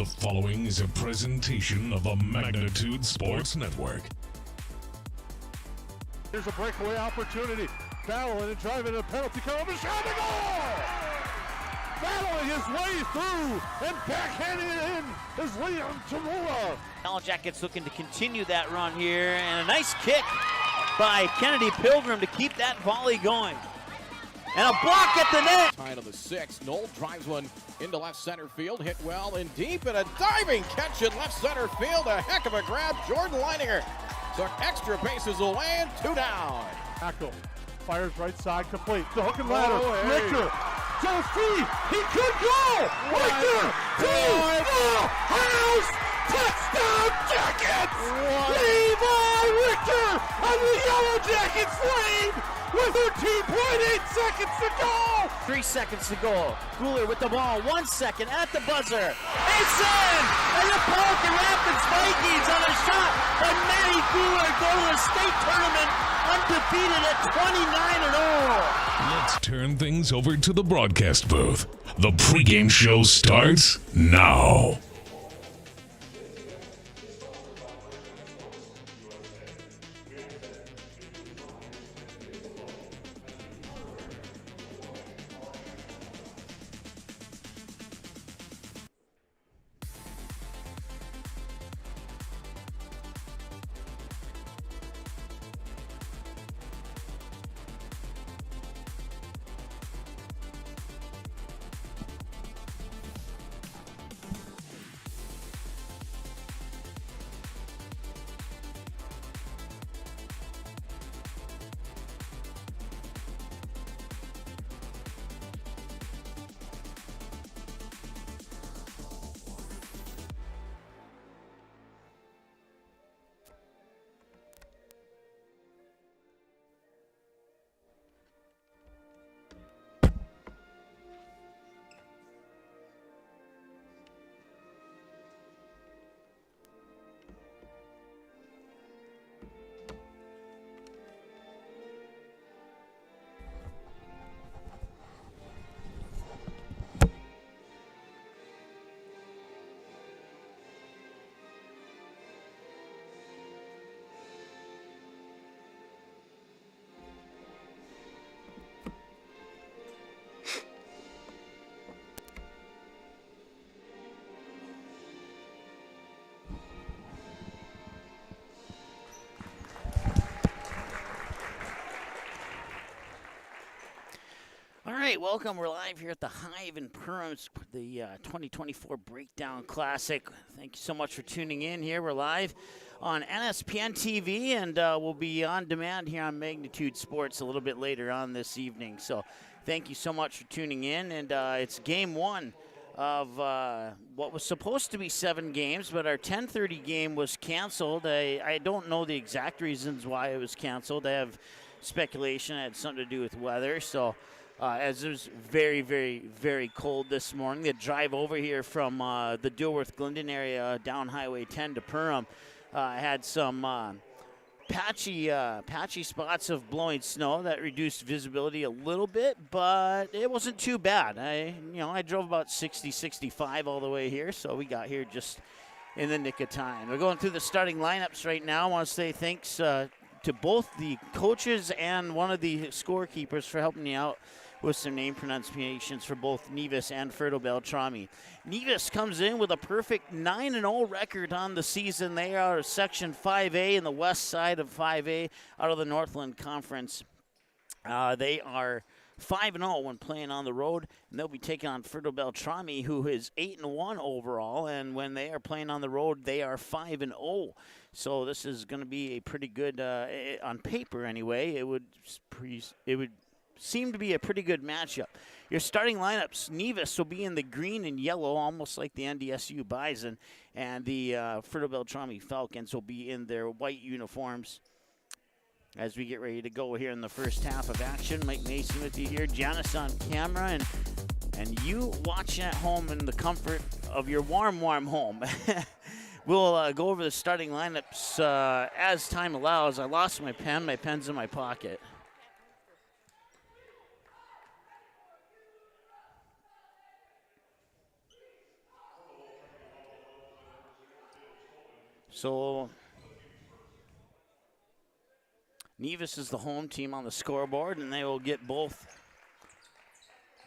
The following is a presentation of the Magnitude Sports Network. Here's a breakaway opportunity. Battling and driving a penalty kill. The shot and goal! Battling his way through and backhanding it in is Liam Tamula. Yellow Jackets looking to continue that run here, and a nice kick by Kennedy Pilgrim to keep that volley going. And a block at the net. Tied on the 6th. Knoll drives one into left center field. Hit well and deep, and a diving catch in left center field. A heck of a grab. Jordan Leininger took extra bases away and 2 down. Tackle. Fires right side complete. The hook and ladder. Richter to his feet. He could go. Richter to the house. Touchdown Jackets. Levi Richter on the Yellow Jackets lead with 13.8 seconds to go. 3 seconds to go. Guler with the ball. 1 second at the buzzer. It's in! And the Pelican Rapids Vikings on a shot by Matty Guler go to the state tournament undefeated at 29-0. Let's turn things over to the broadcast booth. The pregame show starts now. All right, welcome. We're live here at the Hive in Perham, the 2024 Breakdown Classic. Thank you so much for tuning in here. We're live on NSPN TV, and we'll be on demand here on Magnitude Sports a little bit later on this evening. So thank you so much for tuning in, and it's game one of what was supposed to be 7 games, but our 10:30 game was canceled. I don't know the exact reasons why it was canceled. I have speculation it had something to do with weather, so... as it was very, very, very cold this morning. The drive over here from the Dilworth-Glendon area down Highway 10 to Perham had some patchy spots of blowing snow that reduced visibility a little bit, but it wasn't too bad. I drove about 60, 65 all the way here, so we got here just in the nick of time. We're going through the starting lineups right now. I want to say thanks to both the coaches and one of the scorekeepers for helping me out with some name pronunciations for both Nevis and Beltrami. Nevis comes in with a perfect 9-0 record on the season. They are Section 5A in the west side of 5A out of the Northland Conference. They are 5-0 when playing on the road, and they'll be taking on Beltrami, who is 8-1 overall, and when they are playing on the road, they are 5-0. So this is going to be a pretty good, on paper anyway, it would seem to be a pretty good matchup. Your starting lineups, Nevis will be in the green and yellow, almost like the NDSU Bison, and the Beltrami Falcons will be in their white uniforms. As we get ready to go here in the first half of action, Mike Mason with you here, Janice on camera, and you watching at home in the comfort of your warm home. We'll go over the starting lineups as time allows. I lost my pen. My pen's in my pocket. So Nevis is the home team on the scoreboard, and they will get both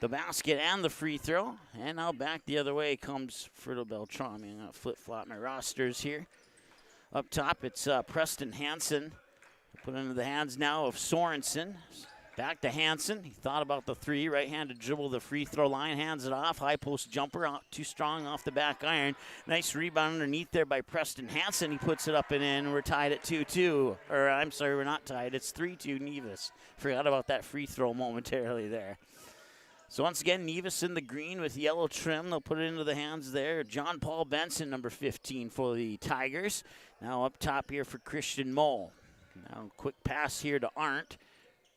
the basket and the free throw. And now back the other way comes Beltrami. I'm going to flip-flop my rosters here. Up top, it's Preston Hansen. Put into the hands now of Sorensen. Back to Hansen. He thought about the three. Right-handed dribble the free throw line. Hands it off. High post jumper. Out, too strong off the back iron. Nice rebound underneath there by Preston Hansen. He puts it up and in. We're tied at 2-2. Or I'm sorry, we're not tied. It's 3-2 Nevis. Forgot about that free throw momentarily there. So once again, Nevis in the green with yellow trim. They'll put it into the hands there. John Paul Benson, number 15 for the Tigers. Now up top here for Christian Moll. Now quick pass here to Arndt.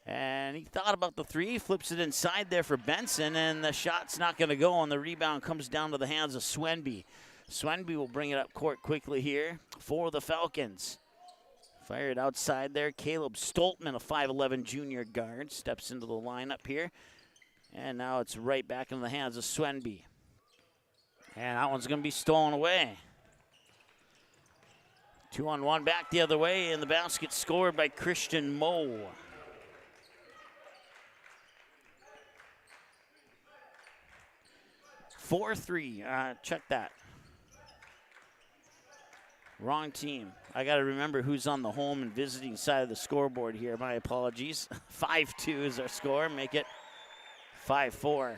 And he thought about the three, flips it inside there for Benson, and the shot's not going to go, and the rebound comes down to the hands of Swenby. Swenby will bring it up court quickly here for the Falcons. Fired outside there. Caleb Stoltman, a 5'11 junior guard, steps into the lineup here. And now it's right back in the hands of Swenby. And that one's going to be stolen away. 2-on-1 back the other way, and the basket scored by Christian Moe. Check that. Wrong team. I got to remember who's on the home and visiting side of the scoreboard here. My apologies. 5-2 is our score. Make it 5-4.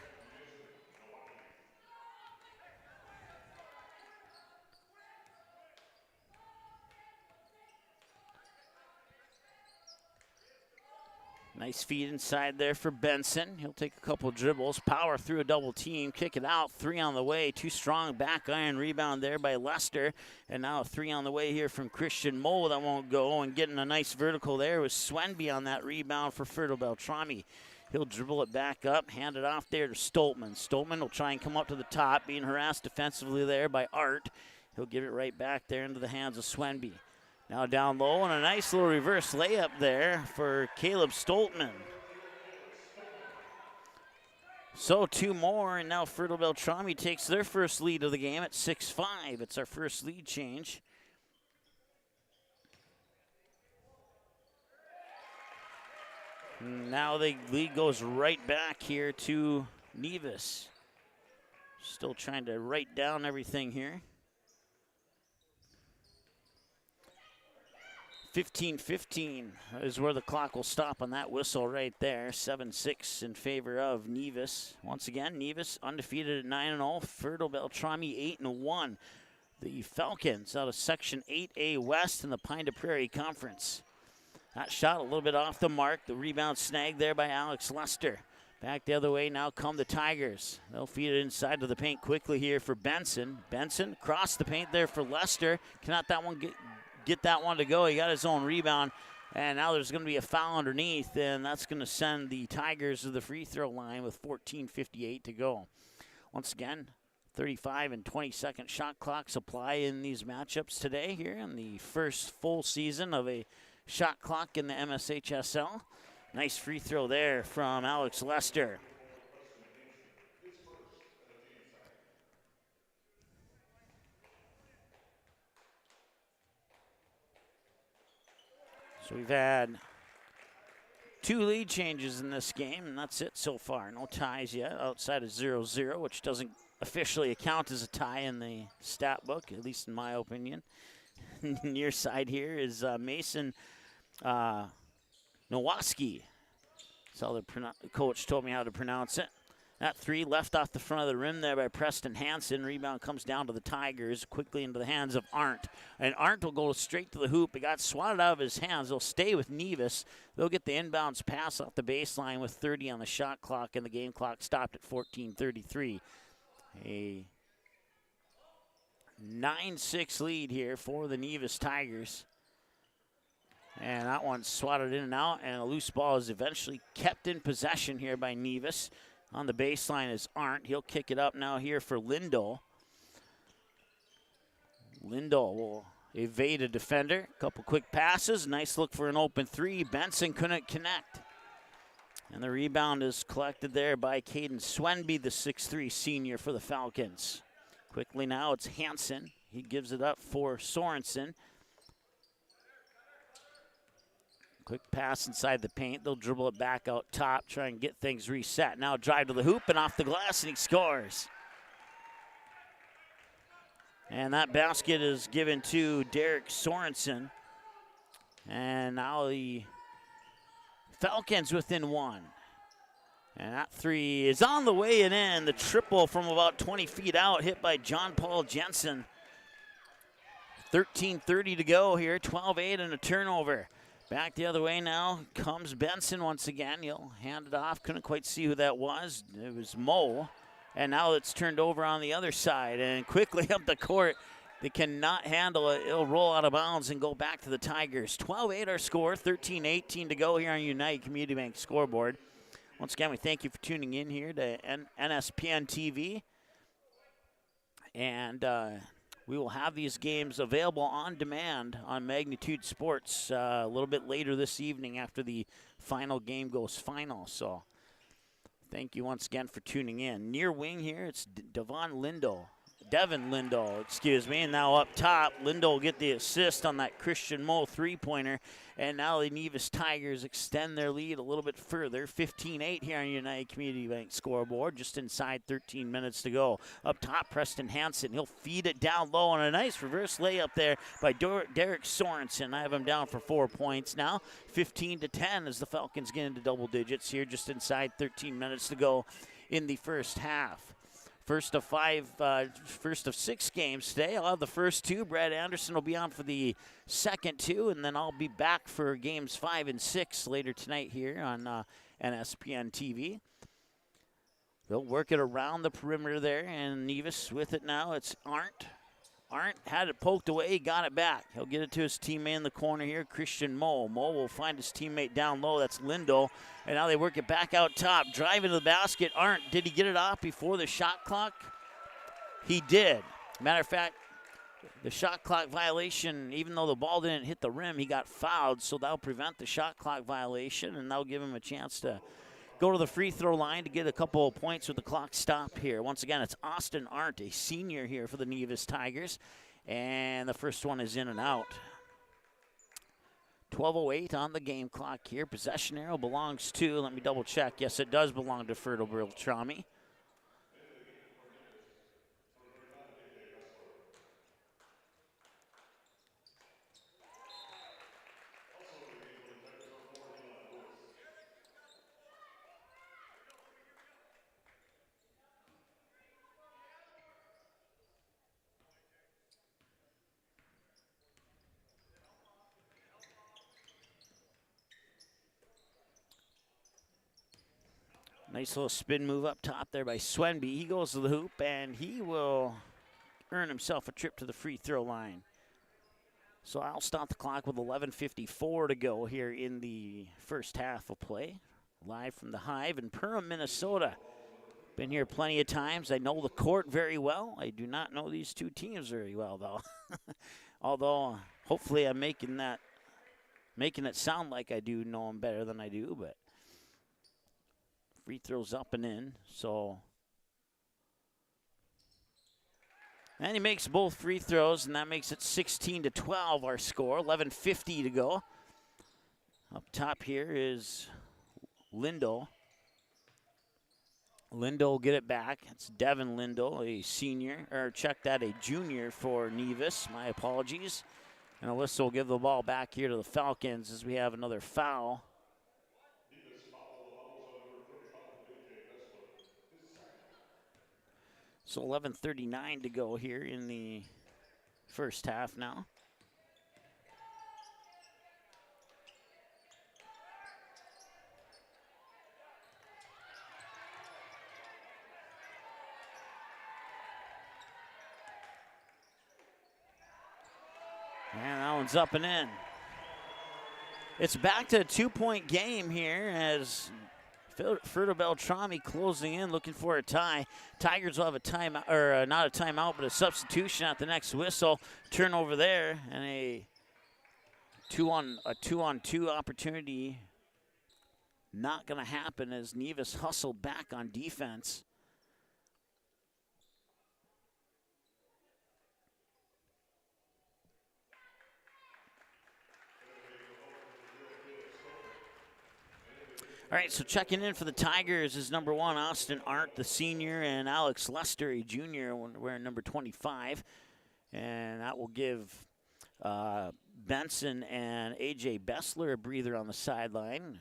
Nice feed inside there for Benson. He'll take a couple dribbles, power through a double team, kick it out, three on the way. Too strong, back iron rebound there by Lester. And now a three on the way here from Christian Moe that won't go. And getting a nice vertical there was Swenby on that rebound for Beltrami. He'll dribble it back up, hand it off there to Stoltman. Stoltman will try and come up to the top, being harassed defensively there by Art. He'll give it right back there into the hands of Swenby. Now down low, and a nice little reverse layup there for Caleb Stoltman. So two more, and now Beltrami takes their first lead of the game at 6-5. It's our first lead change. Now the lead goes right back here to Nevis. Still trying to write down everything here. 15-15 is where the clock will stop on that whistle right there. 7-6 in favor of Nevis. Once again, Nevis undefeated at 9-0. Beltrami 8-1. The Falcons out of Section 8A West in the Pine to Prairie Conference. That shot a little bit off the mark. The rebound snagged there by Alex Lester. Back the other way, now come the Tigers. They'll feed it inside to the paint quickly here for Benson. Benson across the paint there for Lester. Cannot that one get that one to go. He got his own rebound, and now there's going to be a foul underneath, and that's going to send the Tigers to the free throw line with 14:58 to go. Once again, 35 and 20-second shot clocks apply in these matchups today here in the first full season of a shot clock in the MSHSL. Nice free throw there from Alex Lester. So we've had two lead changes in this game, and that's it so far. No ties yet outside of 0-0, which doesn't officially account as a tie in the stat book, at least in my opinion. Near side here is Mason Nowaski. That's how the coach told me how to pronounce it. That three left off the front of the rim there by Preston Hansen. Rebound comes down to the Tigers, quickly into the hands of Arndt. And Arndt will go straight to the hoop. It got swatted out of his hands. They'll stay with Nevis. They'll get the inbounds pass off the baseline with 30 on the shot clock, and the game clock stopped at 14:33. A 9-6 lead here for the Nevis Tigers. And that one's swatted in and out, and a loose ball is eventually kept in possession here by Nevis. On the baseline is Arndt. He'll kick it up now here for Lindahl. Lindahl will evade a defender. Couple quick passes. Nice look for an open three. Benson couldn't connect. And the rebound is collected there by Caden Swenby, the 6'3 senior for the Falcons. Quickly now, it's Hansen. he gives it up for Sorensen. Quick pass inside the paint. They'll dribble it back out top, try and get things reset. Now drive to the hoop and off the glass, and he scores. And that basket is given to Derek Sorensen. And now the Falcons within one. And that three is on the way and in. The triple from about 20 feet out, hit by John Paul Jensen. 13:30 to go here, 12-8 and a turnover. Back the other way now comes Benson once again. He'll hand it off. Couldn't quite see who that was. It was Mo. And now it's turned over on the other side. And quickly up the court, they cannot handle it. It'll roll out of bounds and go back to the Tigers. 12-8 our score, 13-18 to go here on United Community Bank scoreboard. Once again, we thank you for tuning in here to NSPN TV. And we will have these games available on demand on Magnitude Sports a little bit later this evening after the final game goes final. So thank you once again for tuning in. Near wing here, it's Devin Lindahl, and now up top, Lindahl will get the assist on that Christian Moe three-pointer, and now the Nevis Tigers extend their lead a little bit further. 15-8 here on United Community Bank scoreboard, just inside 13 minutes to go. Up top, Preston Hansen, he'll feed it down low on a nice reverse layup there by Derek Sorensen. I have him down for 4 points now. 15-10 as the Falcons get into double digits here, just inside 13 minutes to go in the first half. First of 6 games today. I'll have the first 2. Brad Anderson will be on for the second 2, and then I'll be back for games 5 and 6 later tonight here on NSPN TV. They'll work it around the perimeter there, and Nevis with it now. It's Arndt. Arndt had it poked away, got it back. He'll get it to his teammate in the corner here, Christian Moe. Moe will find his teammate down low. That's Lindahl. And now they work it back out top. Drive into the basket. Arndt, did he get it off before the shot clock? He did. Matter of fact, the shot clock violation, even though the ball didn't hit the rim, he got fouled. So that'll prevent the shot clock violation, and that'll give him a chance to go to the free throw line to get a couple of points with the clock stopped here. Once again, it's Austin Arndt, a senior here for the Nevis Tigers. And the first one is in and out. 12:08 on the game clock here. Possession arrow belongs to, let me double check. Yes, it does belong to Beltrami. Nice little spin move up top there by Swenby. He goes to the hoop, and he will earn himself a trip to the free throw line. So I'll stop the clock with 11:54 to go here in the first half of play. Live from the Hive in Perham, Minnesota. Been here plenty of times. I know the court very well. I do not know these two teams very well, though. Although, hopefully I'm making it sound like I do know them better than I do, but free throws up and in, so. And he makes both free throws, and that makes it 16-12 our score. 11:50 to go. Up top here is Lindahl. Lindahl will get it back. It's Devin Lindahl, a senior, or check that, a junior for Nevis. My apologies. And Alyssa will give the ball back here to the Falcons as we have another foul. So 11:39 to go here in the first half now. And that one's up and in. It's back to a 2-point game here as Beltrami closing in, looking for a tie. Tigers will have a timeout, or not a timeout, but a substitution at the next whistle. Turnover there, and a two-on-two opportunity. Not going to happen as Nevis hustled back on defense. All right, so checking in for the Tigers is number 1, Austin Arndt, the senior, and Alex Lester, a junior, wearing number 25. And that will give Benson and A.J. Bessler a breather on the sideline.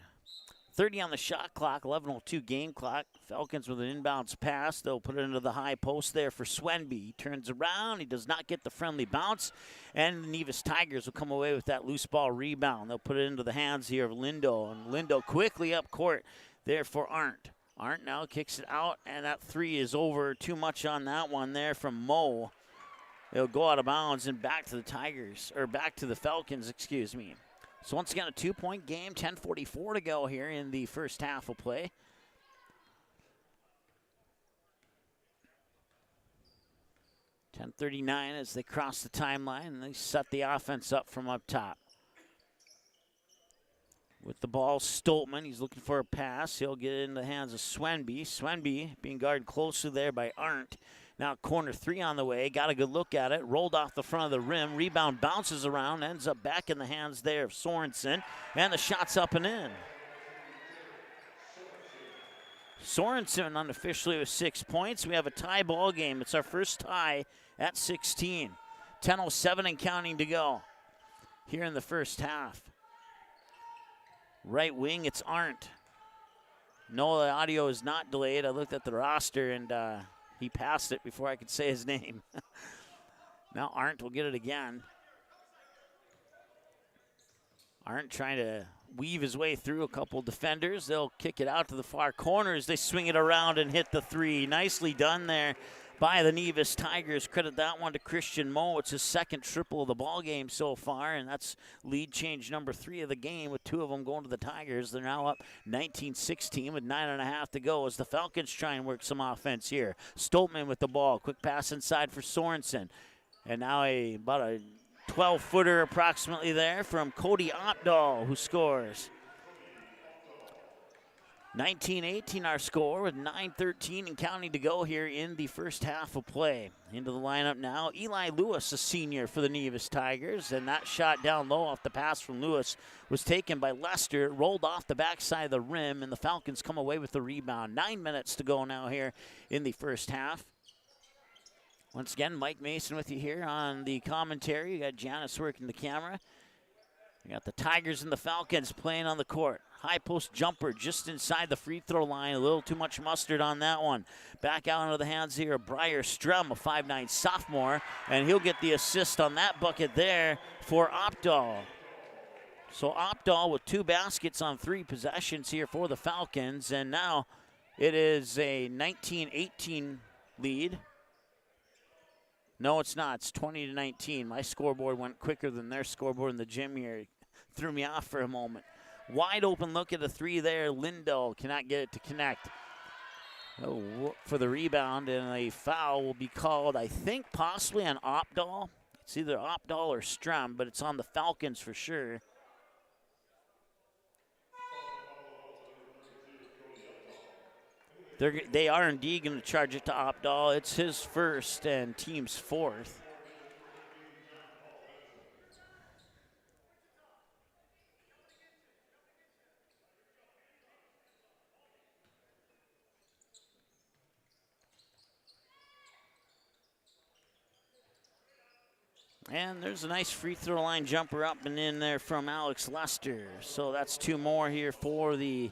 30 on the shot clock, 11:02 game clock. Falcons with an inbounds pass. They'll put it into the high post there for Swenby. He turns around. He does not get the friendly bounce. And the Nevis Tigers will come away with that loose ball rebound. They'll put it into the hands here of Lindo. And Lindo quickly up court there for Arndt. Arndt now kicks it out, and that 3 is over. Too much on that one there from Mo. It'll go out of bounds and back to the Tigers, or back to the Falcons, excuse me. So once again, a 2-point game, 10:44 to go here in the first half of play. .39 as they cross the timeline, and they set the offense up from up top. With the ball, Stoltman, he's looking for a pass. He'll get it in the hands of Swenby. Swenby being guarded closely there by Arndt. Now corner 3 on the way, got a good look at it, rolled off the front of the rim, rebound bounces around, ends up back in the hands there of Sorensen, and the shot's up and in. Sorensen unofficially with 6 points. We have a tie ball game. It's our first tie at 16. 10:07 and counting to go here in the first half. Right wing, it's Arndt. No, the audio is not delayed. I looked at the roster, and he passed it before I could say his name. Now Arndt will get it again. Arndt trying to weave his way through a couple defenders. They'll kick it out to the far corners. They swing it around and hit the 3. Nicely done there by the Nevis Tigers. Credit that one to Christian Moe. It's his second triple of the ball game so far, and that's lead change number 3 of the game, with 2 of them going to the Tigers. They're now up 19-16 with 9.5 to go as the Falcons try and work some offense here. Stoltman with the ball. Quick pass inside for Sorensen. And now about a 12-footer approximately there from Cody Opdahl, who scores. 19-18 our score with 9:13 and counting to go here in the first half of play. Into the lineup now, Eli Lewis, a senior for the Nevis Tigers, and that shot down low off the pass from Lewis was taken by Lester, rolled off the backside of the rim, and the Falcons come away with the rebound. 9 minutes to go now here in the first half. Once again, Mike Mason with you here on the commentary. You got Janice working the camera. You got the Tigers and the Falcons playing on the court. High post jumper just inside the free throw line. A little too much mustard on that one. Back out into the hands here of Briar Strum, a 5'9" sophomore, and he'll get the assist on that bucket there for Opdahl. So Opdahl with 2 baskets on 3 possessions here for the Falcons, and now it is a 19-18 lead. No, it's not. It's 20-19. My scoreboard went quicker than their scoreboard in the gym here. It threw me off for a moment. Wide open look at the 3 there. Lindo cannot get it to connect. For the rebound, and a foul will be called, I think, possibly on Opdahl. It's either Opdahl or Strum, but it's on the Falcons for sure. They are indeed going to charge it to Opdahl. It's his first and team's 4th. And there's a nice free throw line jumper up and in there from Alex Lester. So that's 2 more here for the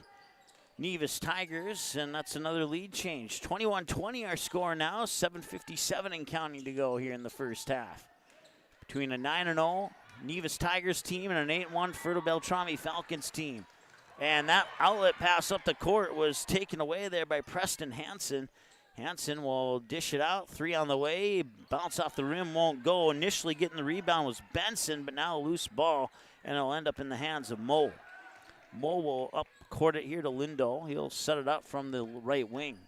Nevis Tigers, and that's another lead change. 21-20 our score now, 7:57 and counting to go here in the first half. Between a 9-0 Nevis Tigers team and an 8-1 Fertile Beltrami Falcons team. And that outlet pass up the court was taken away there by Preston Hansen. Hansen will dish it out, 3 on the way, bounce off the rim, won't go. Initially getting the rebound was Benson, but now a loose ball, and it'll end up in the hands of Moe. Moe will up court it here to Lindo. He'll set it up from the right wing.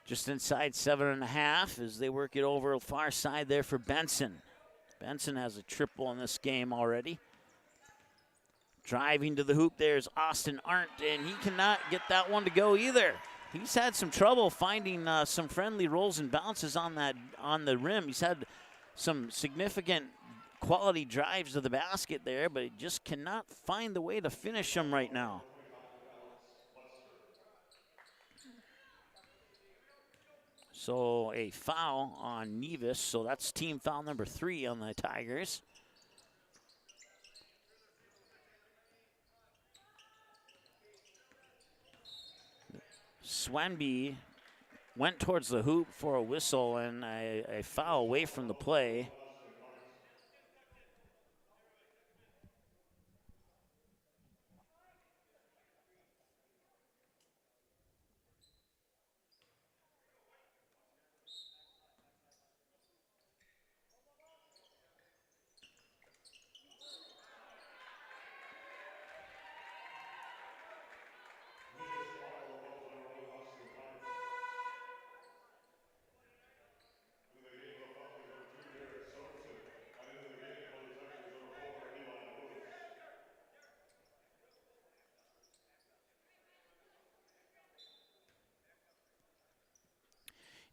Just inside 7.5 as they work it over far side there for Benson. Benson has a triple in this game already. Driving to the hoop, there's Austin Arndt, and he cannot get that one to go either. He's had some trouble finding some friendly rolls and bounces on the rim. He's had some significant quality drives to the basket there, but he just cannot find the way to finish them right now. So a foul on Nevis, so that's team foul number 3 on the Tigers. Swanby went towards the hoop for a whistle and a foul away from the play.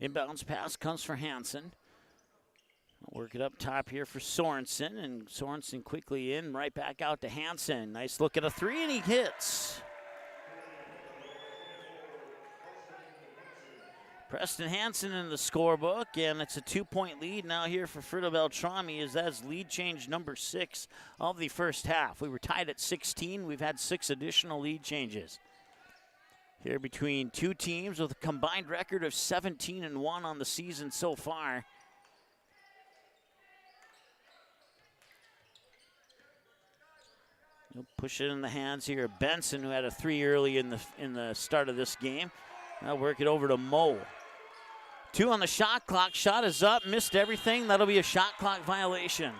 Inbounds pass comes for Hansen. Work it up top here for Sorensen, and Sorensen quickly in, right back out to Hansen. Nice look at a 3, and he hits. Preston Hansen in the scorebook, and it's a 2-point lead now here for Frida Beltrami, as that's lead change number 6 of the first half. We were tied at 16. We've had 6 additional lead changes here between two teams with a combined record of 17-1 on the season so far. He'll push it in the hands here of Benson, who had a 3 early in the start of this game. Now work it over to Moe. 2 on the shot clock. Shot is up, missed everything. That'll be a shot clock violation.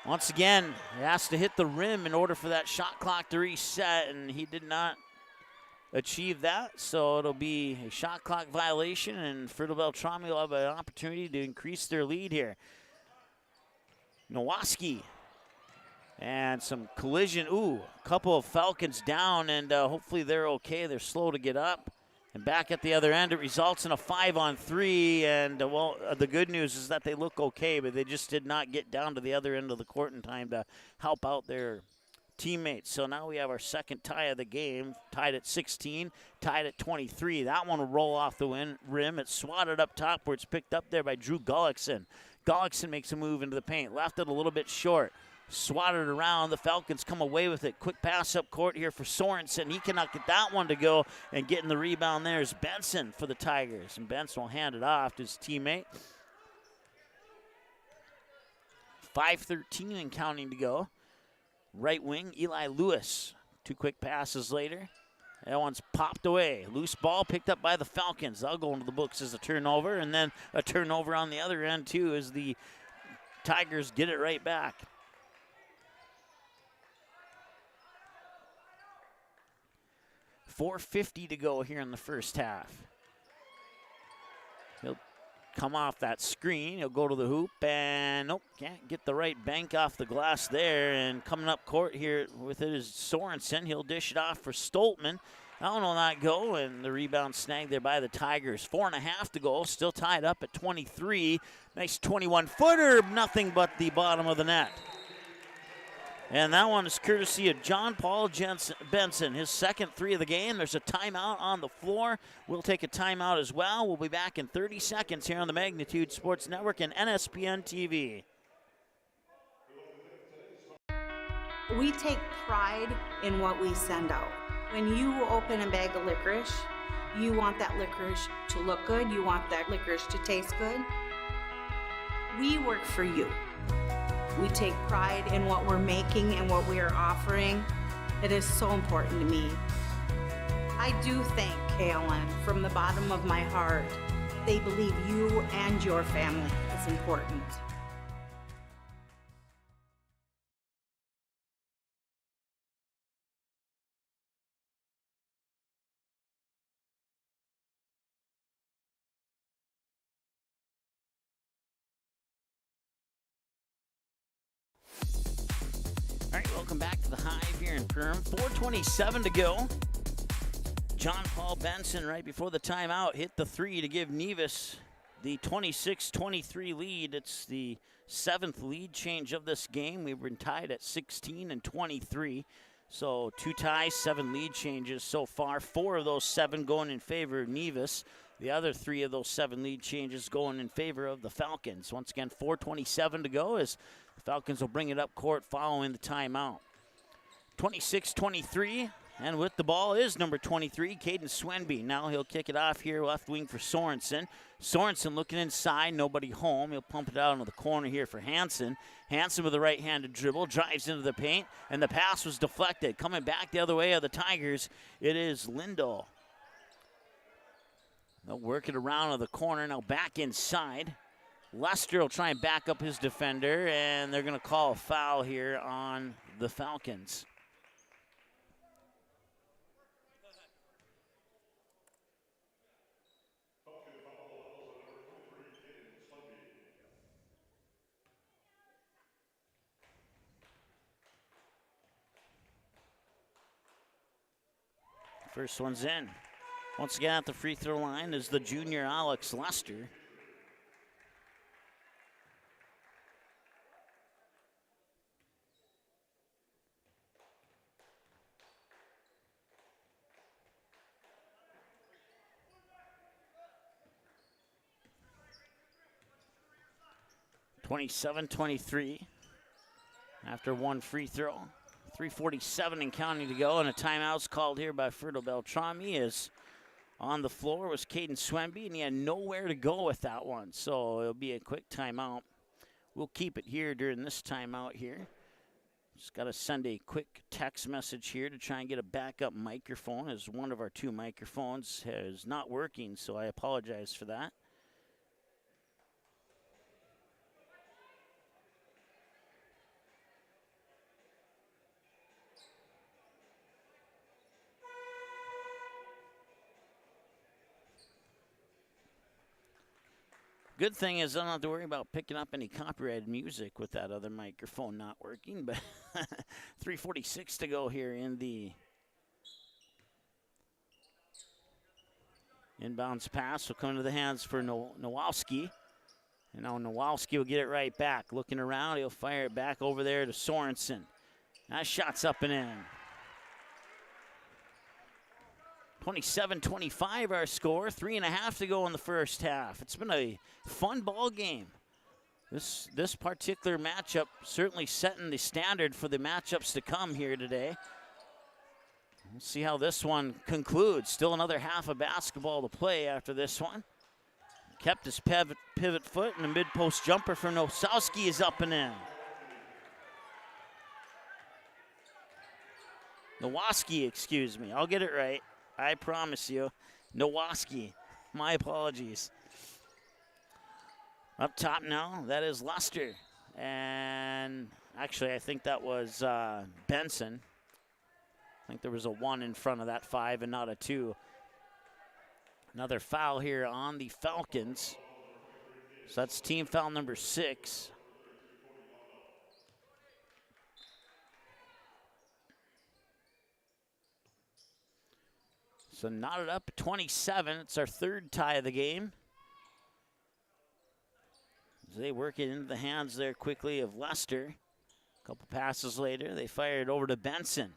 Once again, he has to hit the rim in order for that shot clock to reset, and he did not achieve that, so it'll be a shot clock violation, and Frida Beltrami will have an opportunity to increase their lead here. Nowaski, and some collision. Ooh, a couple of Falcons down, and hopefully they're okay. They're slow to get up. And back at the other end, it results in a 5-on-3, and well, the good news is that they look okay, but they just did not get down to the other end of the court in time to help out their teammates. So now we have our second tie of the game, tied at 16, tied at 23. That one will roll off the rim. It's swatted up top where it's picked up there by Drew Gullickson. Gullickson makes a move into the paint, left it a little bit short, swatted around. The Falcons come away with it. Quick pass up court here for Sorensen. He cannot get that one to go, and getting the rebound there is Benson for the Tigers, and Benson will hand it off to his teammate. 5:13 and counting to go. Right wing, Eli Lewis. 2 quick passes later. That one's popped away. Loose ball picked up by the Falcons. They'll go into the books as a turnover, and then a turnover on the other end, too, as the Tigers get it right back. .450 to go here in the first half. He'll come off that screen. He'll go to the hoop, and nope, can't get the right bank off the glass there. And coming up court here with it is Sorensen. He'll dish it off for Stoltman. That one will not go, and the rebound snagged there by the Tigers. 4.5 to go, still tied up at 23. Nice 21-footer, nothing but the bottom of the net. And that one is courtesy of John Paul Benson, his second 3 of the game. There's a timeout on the floor. We'll take a timeout as well. We'll be back in 30 seconds here on the Magnitude Sports Network and NSPN TV. We take pride in what we send out. When you open a bag of licorice, you want that licorice to look good. You want that licorice to taste good. We work for you. We take pride in what we're making and what we are offering. It is so important to me. I do thank KLN from the bottom of my heart. They believe you and your family is important. All right, welcome back to the Hive here in Perm. 4:27 to go. John Paul Benson, right before the timeout, hit the 3 to give Nevis the 26-23 lead. It's the 7th lead change of this game. We've been tied at 16 and 23. So 2 ties, 7 lead changes so far. 4 of those 7 going in favor of Nevis. The other 3 of those 7 lead changes going in favor of the Falcons. Once again, 4:27 to go as the Falcons will bring it up court following the timeout. 26-23, and with the ball is number 23, Caden Swenby. Now he'll kick it off here, left wing for Sorensen. Sorensen looking inside, nobody home. He'll pump it out into the corner here for Hansen. Hansen with a right-handed dribble, drives into the paint, and the pass was deflected. Coming back the other way of the Tigers, it is Lindahl. They'll work it around to the corner, now back inside. Lester will try and back up his defender, and they're going to call a foul here on the Falcons. First one's in. Once again at the free throw line is the junior Alex Lester. (27-23) after one free throw. 3:47 and counting to go, and a timeout's called here by Ferdo Beltrami. Is on the floor was Caden Swenby, and he had nowhere to go with that one, so it'll be a quick timeout. We'll keep it here during this timeout here. Just got to send a quick text message here to try and get a backup microphone, as one of our 2 microphones is not working, so I apologize for that. Good thing is I don't have to worry about picking up any copyrighted music with that other microphone not working, but 3:46 to go here in the inbounds pass. Will come to the hands for Nowalski. And now Nowalski will get it right back. Looking around, he'll fire it back over there to Sorensen. That shot's up and in. 27-25 our score, 3.5 to go in the first half. It's been a fun ball game. This particular matchup certainly setting the standard for the matchups to come here today. We'll see how this one concludes. Still another half of basketball to play after this one. Kept his pivot foot, and the mid-post jumper for Nosowski is up and in. Nowalski, excuse me. I'll get it right. I promise you. Nowalski. My apologies. Up top now, that is Lester. And actually, I think that was Benson. I think there was a 1 in front of that 5 and not a 2. Another foul here on the Falcons. So that's team foul number 6. So knotted up at 27. It's our 3rd tie of the game. As they work it into the hands there quickly of Lester. A couple passes later, they fire it over to Benson.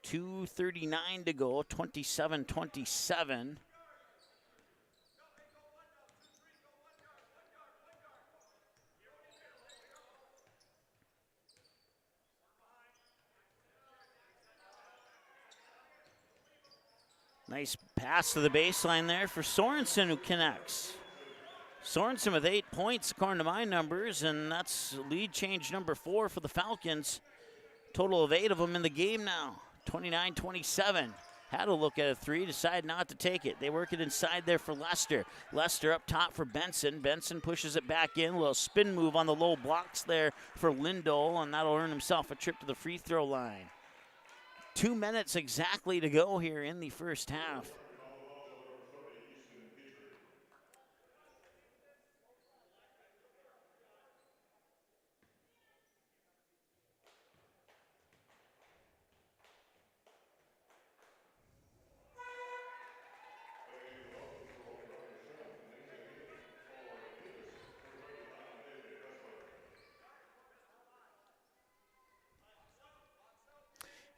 .239 to go, 27-27. Nice pass to the baseline there for Sorensen, who connects. Sorensen with 8 points according to my numbers, and that's lead change number 4 for the Falcons. Total of 8 of them in the game now. 29-27. Had a look at a 3, decided not to take it. They work it inside there for Lester. Lester up top for Benson. Benson pushes it back in. A little spin move on the low blocks there for Lindahl, and that'll earn himself a trip to the free throw line. 2 minutes exactly to go here in the first half.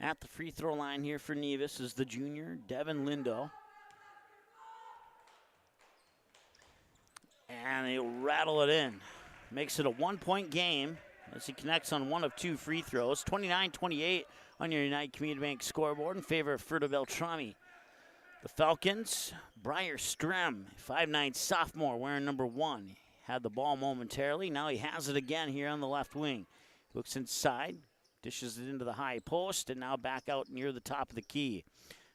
At the free throw line here for Nevis is the junior, Devin Lindo. And he'll rattle it in. Makes it a 1-point game as he connects on one of two free throws. 29-28 on your United Community Bank scoreboard in favor of Ferta Beltrami. The Falcons, Briar Strem, 5'9" sophomore wearing number 1. Had the ball momentarily. Now he has it again here on the left wing. Looks inside, dishes it into the high post, and now back out near the top of the key.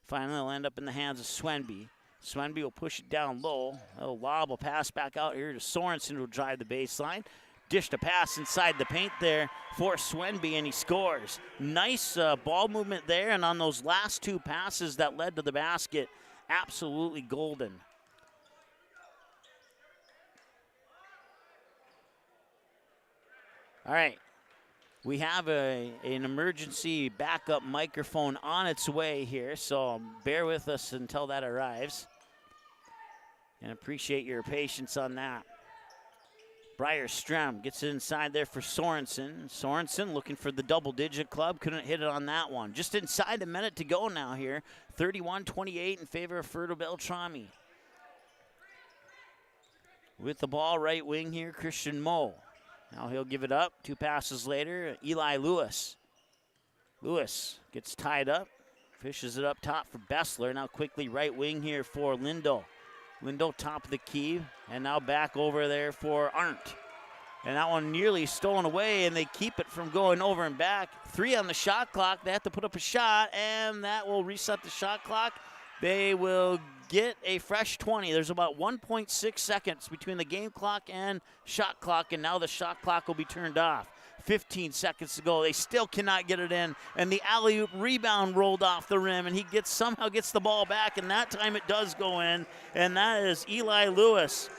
Finally, it'll end up in the hands of Swenby. Swenby will push it down low. A lob will pass back out here to Sorensen, who will drive the baseline. Dished a pass inside the paint there for Swenby, and he scores. Nice ball movement there, and on those last two passes that led to the basket, absolutely golden. All right. We have an emergency backup microphone on its way here, so bear with us until that arrives. And appreciate your patience on that. Briar Strem gets it inside there for Sorensen. Sorensen looking for the double-digit club. Couldn't hit it on that one. Just inside a minute to go now here. 31-28 in favor of Ferta Beltrami. With the ball, right wing here, Christian Moe. Now he'll give it up. 2 passes later, Eli Lewis. Lewis gets tied up. Fishes it up top for Bessler. Now quickly right wing here for Lindo. Lindo top of the key, and now back over there for Arndt. And that one nearly stolen away, and they keep it from going over and back. 3 on the shot clock. They have to put up a shot, and that will reset the shot clock. They will get a fresh 20. There's about 1.6 seconds between the game clock and shot clock, and now the shot clock will be turned off. 15 seconds to go. They still cannot get it in, and the alley-oop rebound rolled off the rim, and he somehow gets the ball back, and that time it does go in, and that is Eli Lewis.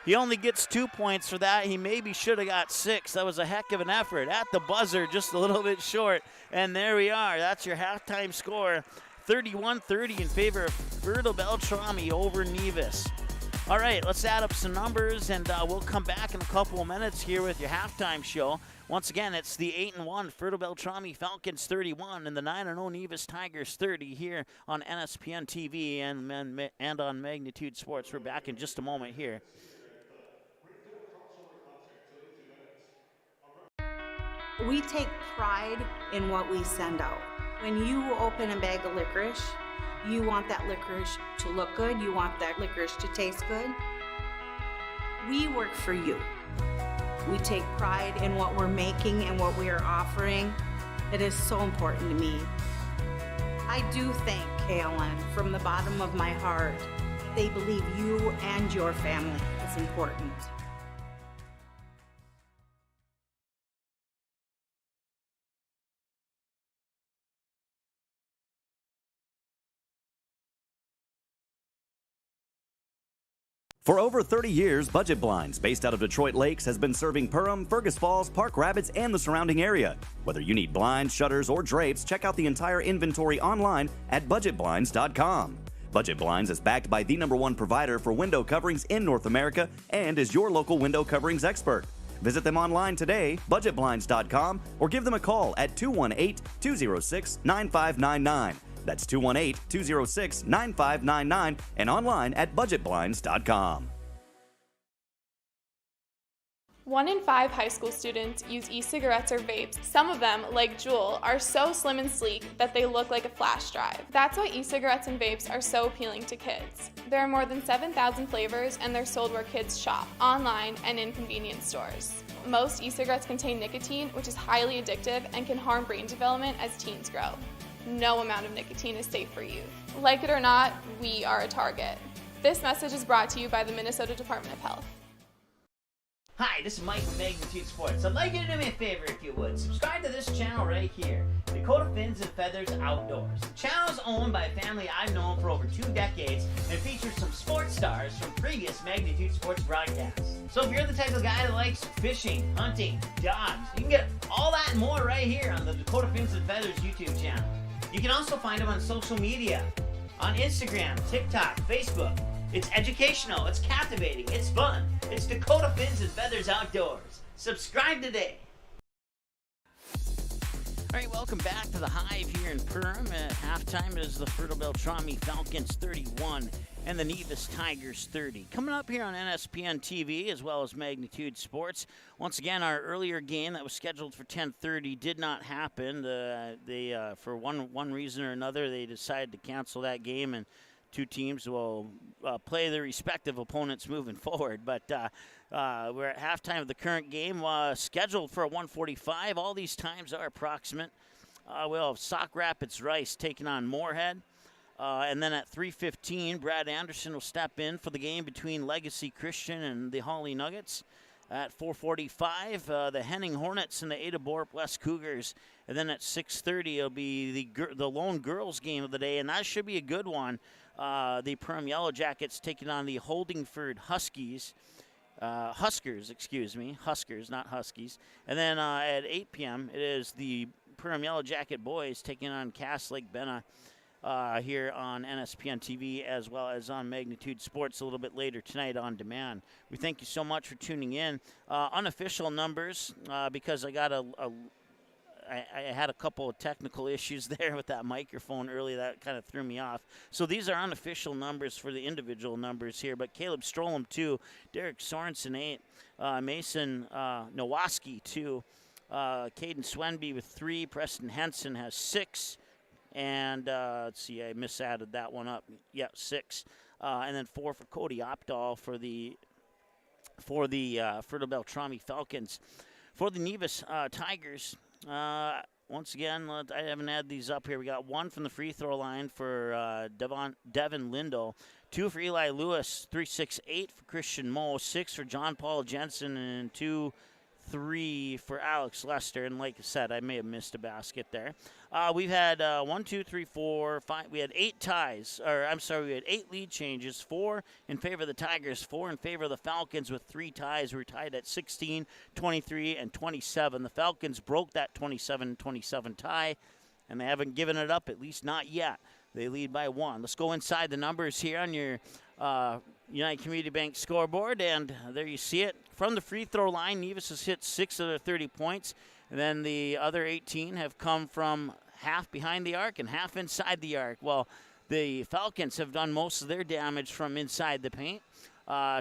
He only gets 2 points for that. He maybe should have got 6. That was a heck of an effort. At the buzzer, just a little bit short, and there we are. That's your halftime score. 31-30 in favor of Ferta Beltrami over Nevis. All right, let's add up some numbers, and we'll come back in a couple of minutes here with your halftime show. Once again, it's the 8-1 Ferta Beltrami Falcons 31 and the 9-0 Nevis Tigers 30 here on NSPN TV and on Magnitude Sports. We're back in just a moment here. We take pride in what we send out. When you open a bag of licorice, you want that licorice to look good. You want that licorice to taste good. We work for you. We take pride in what we're making and what we are offering. It is so important to me. I do thank KLN from the bottom of my heart. They believe you and your family is important. For over 30 years, Budget Blinds, based out of Detroit Lakes, has been serving Perham, Fergus Falls, Park Rapids, and the surrounding area. Whether you need blinds, shutters, or drapes, check out the entire inventory online at budgetblinds.com. Budget Blinds is backed by the #1 provider for window coverings in North America and is your local window coverings expert. Visit them online today, budgetblinds.com, or give them a call at 218-206-9599. That's 218-206-9599 and online at budgetblinds.com. 1 in 5 high school students use e-cigarettes or vapes. Some of them, like Juul, are so slim and sleek that they look like a flash drive. That's why e-cigarettes and vapes are so appealing to kids. There are more than 7,000 flavors, and they're sold where kids shop, online and in convenience stores. Most e-cigarettes contain nicotine, which is highly addictive and can harm brain development as teens grow. No amount of nicotine is safe for youth. Like it or not, we are a target. This message is brought to you by the Minnesota Department of Health. Hi, this is Mike from Magnitude Sports. I'd like you to do me a favor if you would. Subscribe to this channel right here, Dakota Fins and Feathers Outdoors. The channel is owned by a family I've known for over 2 decades and features some sports stars from previous Magnitude Sports broadcasts. So if you're the type of guy that likes fishing, hunting, dogs, you can get all that and more right here on the Dakota Fins and Feathers YouTube channel. You can also find them on social media, on Instagram, TikTok, Facebook. It's educational, it's captivating, it's fun. It's Dakota Fins and Feathers Outdoors. Subscribe today. All right, welcome back to the Hive here in Perham. At halftime is the Beltrami Falcons 31 and the Nevis Tigers 30. Coming up here on NSPN TV as well as Magnitude Sports. Once again, our earlier game that was scheduled for 10:30 did not happen. For one reason or another, they decided to cancel that game, and two teams will play their respective opponents moving forward. But we're at halftime of the current game, scheduled for a 1:45. All these times are approximate. We'll have Sauk Rapids Rice taking on Moorhead. And then at 3:15, Brad Anderson will step in for the game between Legacy Christian and the Holly Nuggets. At 4:45, the Henning Hornets and the Ada Borup West Cougars. And then at 6:30, it'll be the lone girls game of the day, and that should be a good one. The Perham Yellow Jackets taking on the Holdingford Huskies. Huskers, not Huskies. And then at 8 p.m., it is the Perham Yellow Jacket boys taking on Cass Lake Benna here on NSPN TV as well as on Magnitude Sports a little bit later tonight on demand. We thank you so much for tuning in. Unofficial numbers, because I got I had a couple of technical issues there with that microphone earlier that kind of threw me off. So these are unofficial numbers for the individual numbers here. But Caleb Strollum, 2. Derek Sorensen, 8. Mason Nowaski, 2. Caden Swenby with 3. Preston Henson has 6. And let's see, I misadded that one up. Yeah, 6. And then 4 for Cody Opdahl for the Beltrami Falcons. For the Nevis Tigers, once again, I haven't had these up here. We got 1 from the free throw line for Devin Lindell, 2 for Eli Lewis, 3, 6, 8 for Christian Moe, 6 for John Paul Jensen, and 2, 3 for Alex Lester. And like I said, I may have missed a basket there. We've had 1, 2, 3, 4, 5. We had 8 ties. We had 8 lead changes. 4 in favor of the Tigers, 4 in favor of the Falcons with 3 ties. We were tied at 16, 23, and 27. The Falcons broke that 27-27 tie, and they haven't given it up, at least not yet. They lead by 1. Let's go inside the numbers here on your United Community Bank scoreboard, and there you see it. From the free throw line, Nevis has hit 6 of their 30 points, and then the other 18 have come from half behind the arc and half inside the arc. Well, the Falcons have done most of their damage from inside the paint.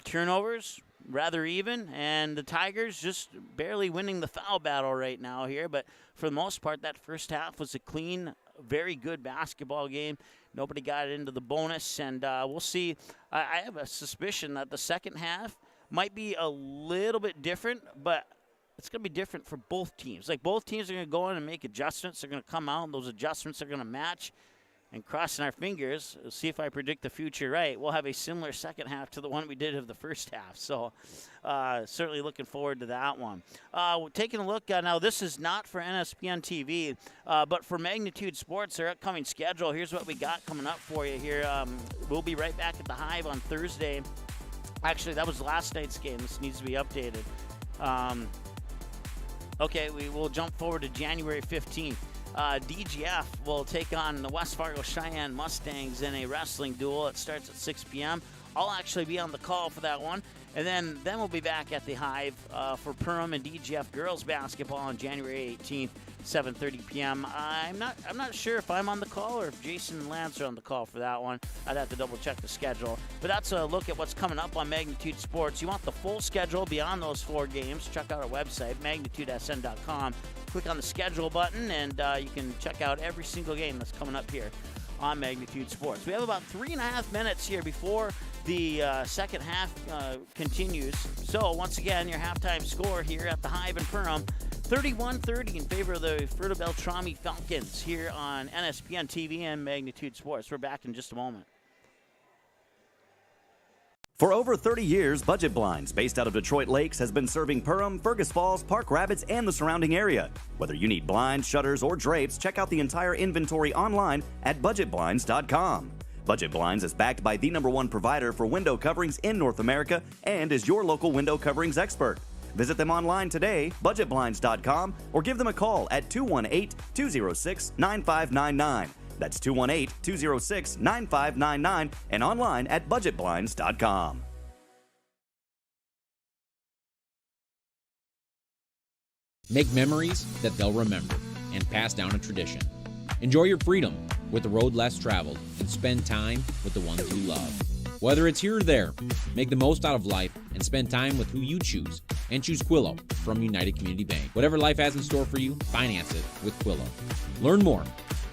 Turnovers, rather even, and the Tigers just barely winning the foul battle right now here, but for the most part, that first half was a clean, very good basketball game. Nobody got into the bonus, and we'll see. I have a suspicion that the second half might be a little bit different, but it's going to be different for both teams. Like, both teams are going to go in and make adjustments. They're going to come out, and those adjustments are going to match. And crossing our fingers, see if I predict the future right, we'll have a similar second half to the one we did of the first half. So certainly looking forward to that one. Taking a look, now this is not for NSPN TV, but for Magnitude Sports, their upcoming schedule. Here's what we got coming up for you here. We'll be right back at the Hive on Thursday. Actually, that was last night's game. This needs to be updated. Okay, we will jump forward to January 15th. DGF will take on the West Fargo Cheyenne Mustangs in a wrestling duel. It starts at 6 p.m. I'll actually be on the call for that one. And then we'll be back at the Hive for Perham and DGF girls basketball on January 18th, 7:30 p.m. I'm not sure if I'm on the call or if Jason and Lance are on the call for that one. I'd have to double check the schedule. But that's a look at what's coming up on Magnitude Sports. You want the full schedule beyond those 4 games, check out our website, magnitudesn.com. Click on the schedule button, and you can check out every single game that's coming up here on Magnitude Sports. We have about 3.5 minutes here before the second half continues. So once again, your halftime score here at the Hive in Perham, 31-30 in favor of the Beltrami Falcons here on NSPN TV and Magnitude Sports. We're back in just a moment. For over 30 years, Budget Blinds, based out of Detroit Lakes, has been serving Perham, Fergus Falls, Park Rapids, and the surrounding area. Whether you need blinds, shutters, or drapes, check out the entire inventory online at budgetblinds.com. Budget Blinds is backed by the #1 provider for window coverings in North America and is your local window coverings expert. Visit them online today, budgetblinds.com, or give them a call at 218-206-9599. That's 218-206-9599 and online at budgetblinds.com. Make memories that they'll remember. and pass down a tradition. Enjoy your freedom with the road less traveled and spend time with the ones you love. Whether it's here or there, make the most out of life and spend time with who you choose. And choose Quillo from United Community Bank. Whatever life has in store for you, finance it with Quillo. Learn more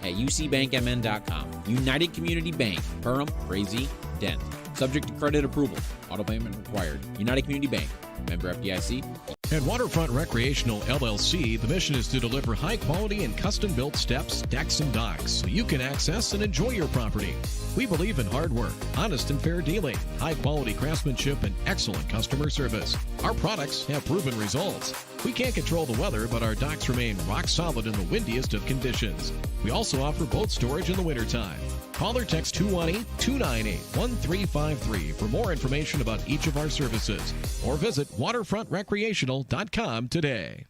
at ucbankmn.com. United Community Bank, Perham, Frazee, Dent. Subject to credit approval. Auto payment required. United Community Bank. Member FDIC. At Waterfront Recreational LLC, the mission is to deliver high-quality and custom-built steps, decks, and docks so you can access and enjoy your property. We believe in hard work, honest and fair dealing, high-quality craftsmanship, and excellent customer service. Our products have proven results. We can't control the weather, but our docks remain rock solid in the windiest of conditions. We also offer boat storage in the wintertime. Call or text 218-298-1353 for more information about each of our services, or visit waterfrontrecreational.com today.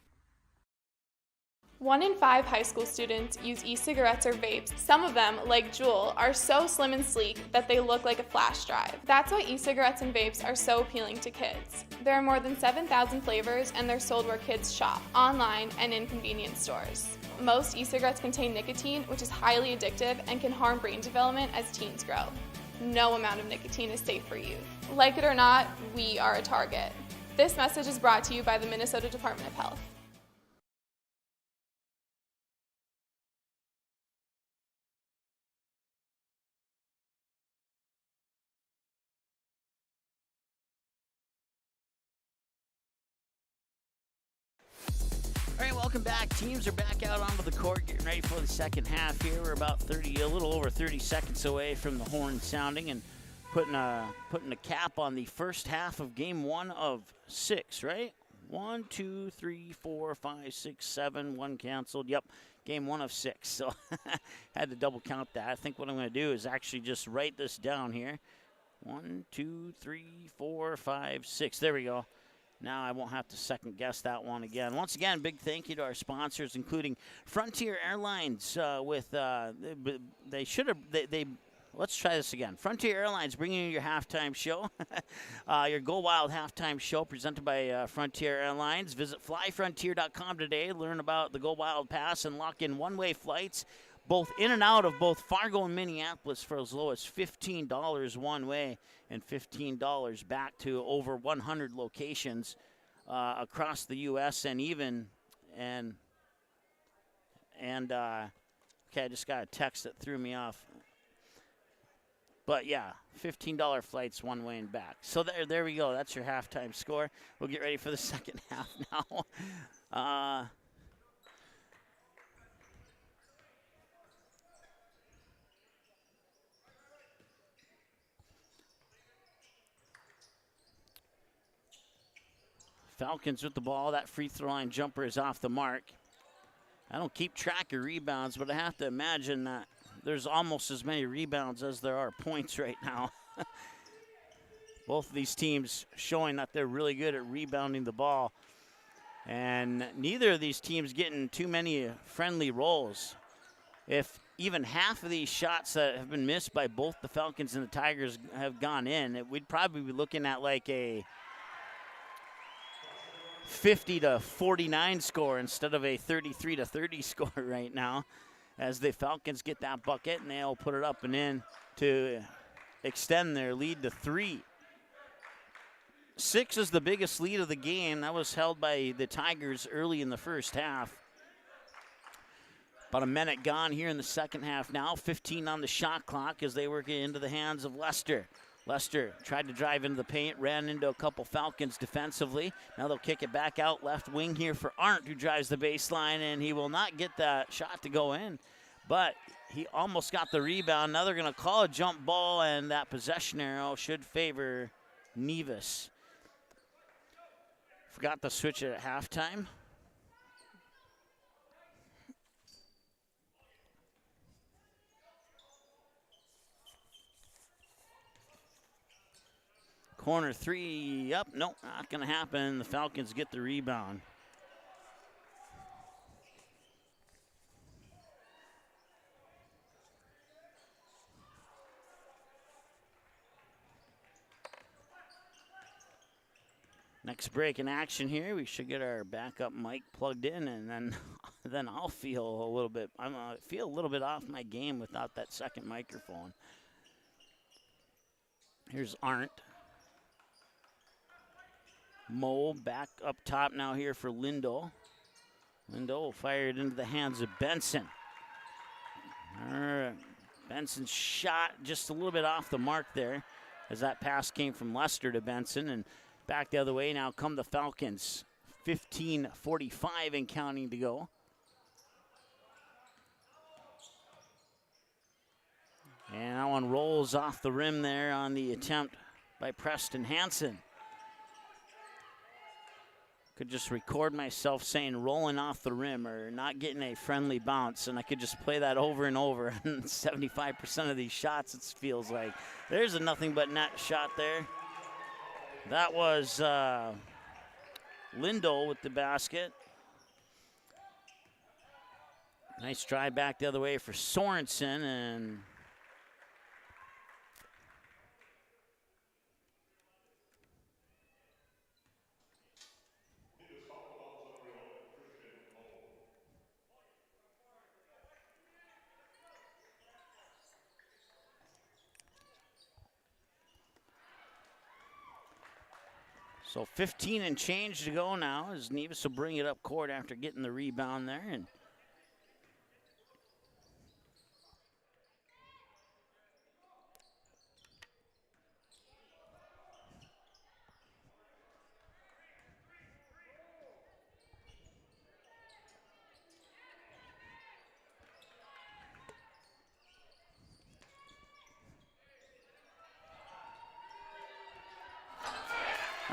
1 in 5 high school students use e-cigarettes or vapes. Some of them, like Juul, are so slim and sleek that they look like a flash drive. That's why e-cigarettes and vapes are so appealing to kids. There are more than 7,000 flavors, and they're sold where kids shop, online and in convenience stores. Most e-cigarettes contain nicotine, which is highly addictive and can harm brain development as teens grow. No amount of nicotine is safe for youth. Like it or not, we are a target. This message is brought to you by the Minnesota Department of Health. All right, welcome back. Teams are back out onto the court, getting ready for the second half here. We're about a little over 30 seconds away from the horn sounding and putting a cap on the first half of game 1 of 6, right? 1, 2, 3, 4, 5, 6, 7, 1 canceled. Yep, game 1 of 6. So had to double count that. I think what I'm going to do is actually just write this down here. 1, 2, 3, 4, 5, 6. There we go. Now I won't have to second guess that one again. Once again, big thank you to our sponsors, including Frontier Airlines. Let's try this again. Frontier Airlines bringing you your halftime show, your Go Wild halftime show presented by Frontier Airlines. Visit flyfrontier.com today. Learn about the Go Wild Pass and lock in one-way flights, both in and out of both Fargo and Minneapolis for as low as $15 one way and $15 back to over 100 locations across the U.S. Okay, I just got a text that threw me off. But yeah, $15 flights one way and back. So there we go. That's your halftime score. We'll get ready for the second half now. Falcons with the ball. That free throw line jumper is off the mark. I don't keep track of rebounds, but I have to imagine that there's almost as many rebounds as there are points right now. Both of these teams showing that they're really good at rebounding the ball. And neither of these teams getting too many friendly rolls. If even half of these shots that have been missed by both the Falcons and the Tigers have gone in, we'd probably be looking at like a 50-49 score instead of a 33-30 score right now, as the Falcons get that bucket and they'll put it up and in to extend their lead to 3. 6 is the biggest lead of the game. That was held by the Tigers early in the first half. About a minute gone here in the second half now. 15 on the shot clock as they work it into the hands of Lester. Lester tried to drive into the paint, ran into a couple Falcons defensively. Now they'll kick it back out left wing here for Arndt, who drives the baseline, and he will not get that shot to go in. But he almost got the rebound. Now they're going to call a jump ball, and that possession arrow should favor Nevis. Forgot to switch it at halftime. Corner 3, up, nope, not going to happen. The Falcons get the rebound. Next break in action here. We should get our backup mic plugged in, and then then I'll feel a little bit. Feel a little bit off my game without that second microphone. Here's Arndt. Mo back up top now here for Lindo. Lindo will fire it into the hands of Benson. Benson's shot just a little bit off the mark there as that pass came from Lester to Benson. And back the other way now come the Falcons. 15:45 and counting to go. And that one rolls off the rim there on the attempt by Preston Hansen. Could just record myself saying rolling off the rim or not getting a friendly bounce, and I could just play that over and over. 75% of these shots, it feels like. There's a nothing but net shot there. That was Lindo with the basket. Nice drive back the other way for Sorensen, and so 15 and change to go now as Nevis will bring it up court after getting the rebound there. And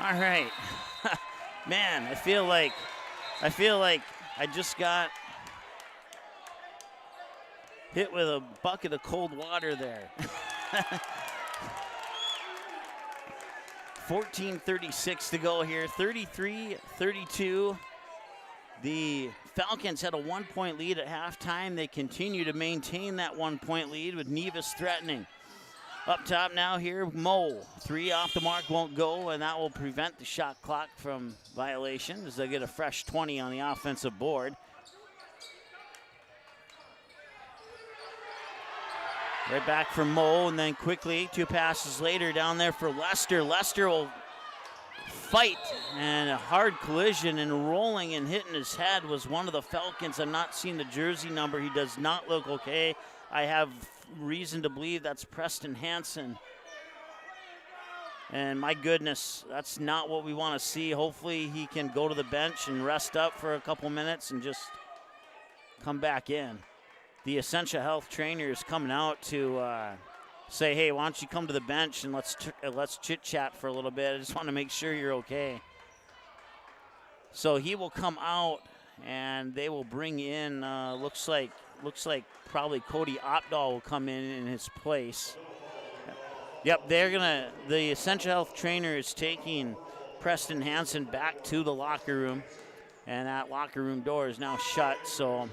all right. Man, I feel like I just got hit with a bucket of cold water there. 14:36 to go here, 33-32. The Falcons had a 1-point lead at halftime. They continue to maintain that 1-point lead with Nevis threatening. Up top now here, Mo. 3 off the mark, won't go, and that will prevent the shot clock from violation as they get a fresh 20 on the offensive board. Right back for Mo, and then quickly 2 passes later down there for Lester. Lester will fight, and a hard collision, and rolling and hitting his head was one of the Falcons. I'm not seeing the jersey number. He does not look okay. I have reason to believe that's Preston Hansen. And my goodness, that's not what we want to see. Hopefully he can go to the bench and rest up for a couple minutes and just come back in. The Essentia Health trainer is coming out to say, hey, why don't you come to the bench and let's chit-chat for a little bit. I just want to make sure you're okay. So he will come out, and they will bring in, looks like probably Cody Opdahl will come in his place. Yep, the Essentia Health trainer is taking Preston Hansen back to the locker room, and that locker room door is now shut, so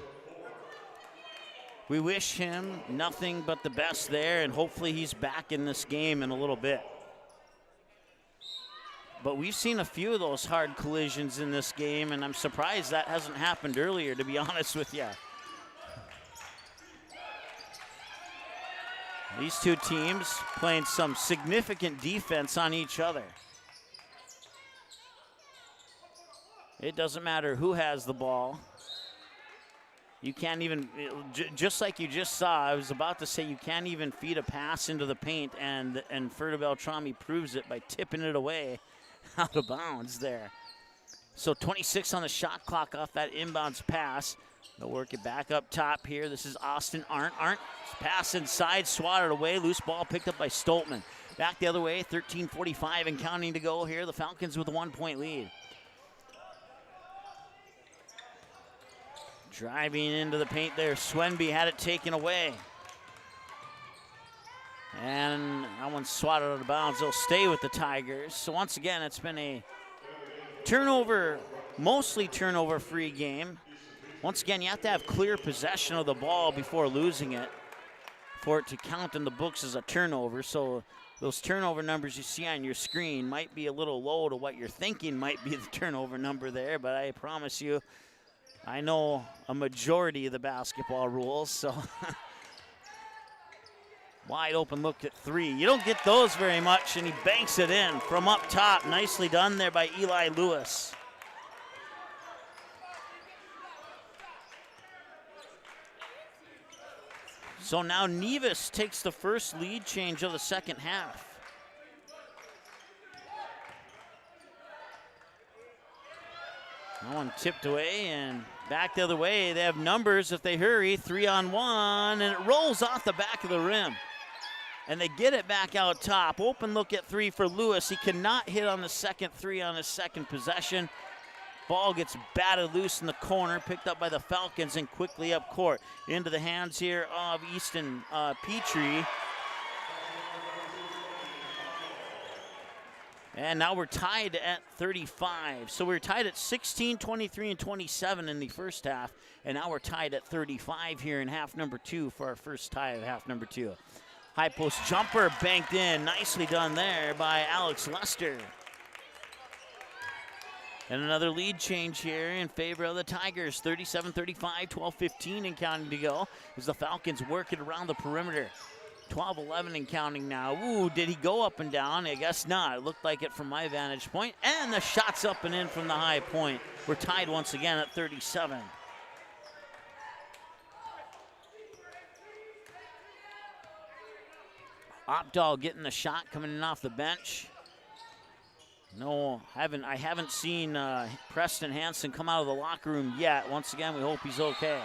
we wish him nothing but the best there, and hopefully he's back in this game in a little bit. But we've seen a few of those hard collisions in this game, and I'm surprised that hasn't happened earlier, to be honest with you. These two teams playing some significant defense on each other. It doesn't matter who has the ball. You can't even, just like you just saw, I was about to say you can't even feed a pass into the paint, and Ferda Beltrami proves it by tipping it away out of bounds there. So 26 on the shot clock off that inbounds pass. They'll work it back up top here. This is Austin Arndt. Arndt pass inside, swatted away. Loose ball picked up by Stoltman. Back the other way, 13:45 and counting to go here. The Falcons with a 1-point lead. Driving into the paint there, Swenby had it taken away. And that one's swatted out of bounds. They'll stay with the Tigers. So once again, it's been a turnover, mostly turnover-free game. Once again, you have to have clear possession of the ball before losing it for it to count in the books as a turnover. So those turnover numbers you see on your screen might be a little low to what you're thinking might be the turnover number there, but I promise you, I know a majority of the basketball rules, so wide open look at 3. You don't get those very much, and he banks it in from up top. Nicely done there by Eli Lewis. So now Nevis takes the first lead change of the second half. That one tipped away and back the other way. They have numbers if they hurry, 3-on-1, and it rolls off the back of the rim. And they get it back out top. Open look at 3 for Lewis. He cannot hit on the second 3 on his second possession. Ball gets batted loose in the corner, picked up by the Falcons and quickly up court. Into the hands here of Easton Petrie. And now we're tied at 35. So we're tied at 16, 23, and 27 in the first half. And now we're tied at 35 here in half number 2 for our first tie of half number 2. High post jumper banked in. Nicely done there by Alex Lester. And another lead change here in favor of the Tigers. 37-35, 12-15 and counting to go as the Falcons work it around the perimeter. 12-11 and counting now. Ooh, did he go up and down? I guess not. It looked like it from my vantage point. And the shot's up and in from the high point. We're tied once again at 37. Opdahl getting the shot coming in off the bench. No, I haven't seen Preston Hansen come out of the locker room yet. Once again, we hope he's okay.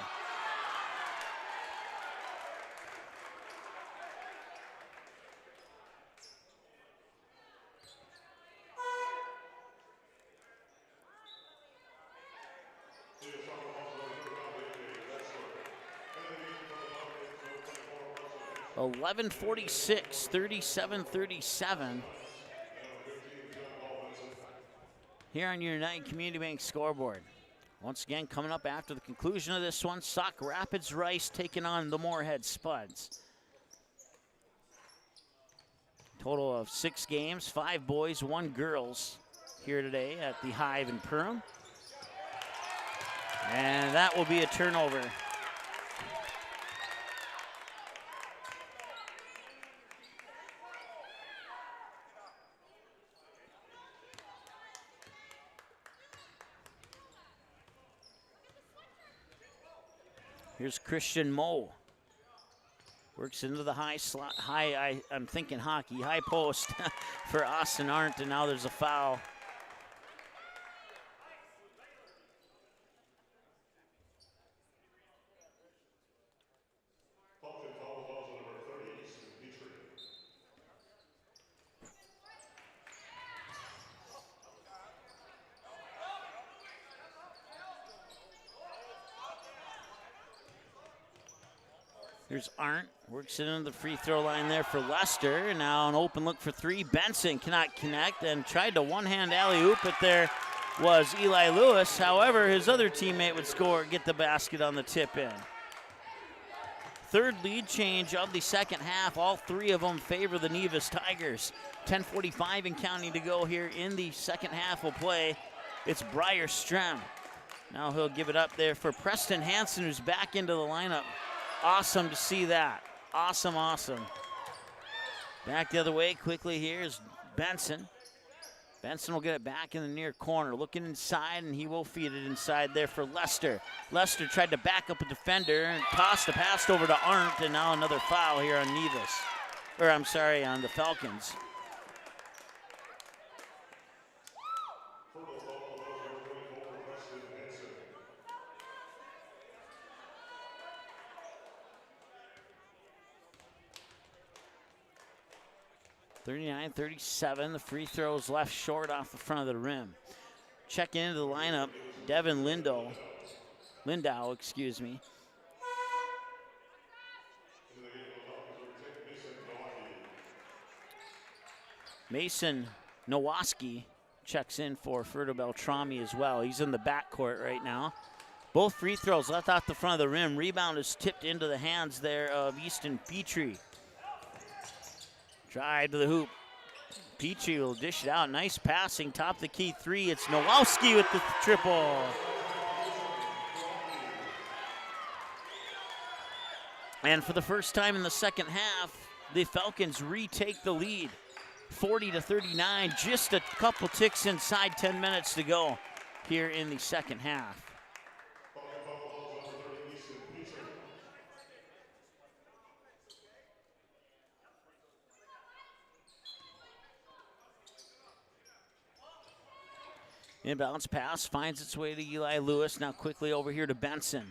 .11:46, 37-37. Here on your United Community Bank scoreboard. Once again, coming up after the conclusion of this one, Sauk Rapids Rice taking on the Moorhead Spuds. Total of 6 games, 5 boys, 1 girls here today at the Hive in Perham. And that will be a turnover. Here's Christian Moe. Works into the high slot, I'm thinking hockey, high post for Austin Arndt, and now there's a foul. Here's Arndt, works it into the free throw line there for Lester. And now an open look for 3. Benson cannot connect and tried to one-hand alley-oop, but there was Eli Lewis. However, his other teammate would score, get the basket on the tip in. Third lead change of the second half. All 3 of them favor the Nevis Tigers. 10:45 and counting to go here in the second half will play. It's Briar Strem. Now he'll give it up there for Preston Hansen, who's back into the lineup. Awesome to see that. Awesome, awesome. Back the other way quickly here is Benson. Benson will get it back in the near corner. Looking inside, and he will feed it inside there for Lester. Lester tried to back up a defender and tossed the pass over to Arndt, and now another foul here on Nevis. Or I'm sorry, on the Falcons. .39-37, the free throws left short off the front of the rim. Checking into the lineup, Devin Lindau, excuse me. Mason Nowaski checks in for Ferdo Beltrami as well. He's in the backcourt right now. Both free throws left off the front of the rim. Rebound is tipped into the hands there of Easton Petrie. Drive to the hoop. Petrie will dish it out. Nice passing, top of the key 3. It's Nowalski with the triple. And for the first time in the second half, the Falcons retake the lead. 40-39, just a couple ticks inside 10 minutes to go here in the second half. Inbounds pass finds its way to Eli Lewis. Now quickly over here to Benson.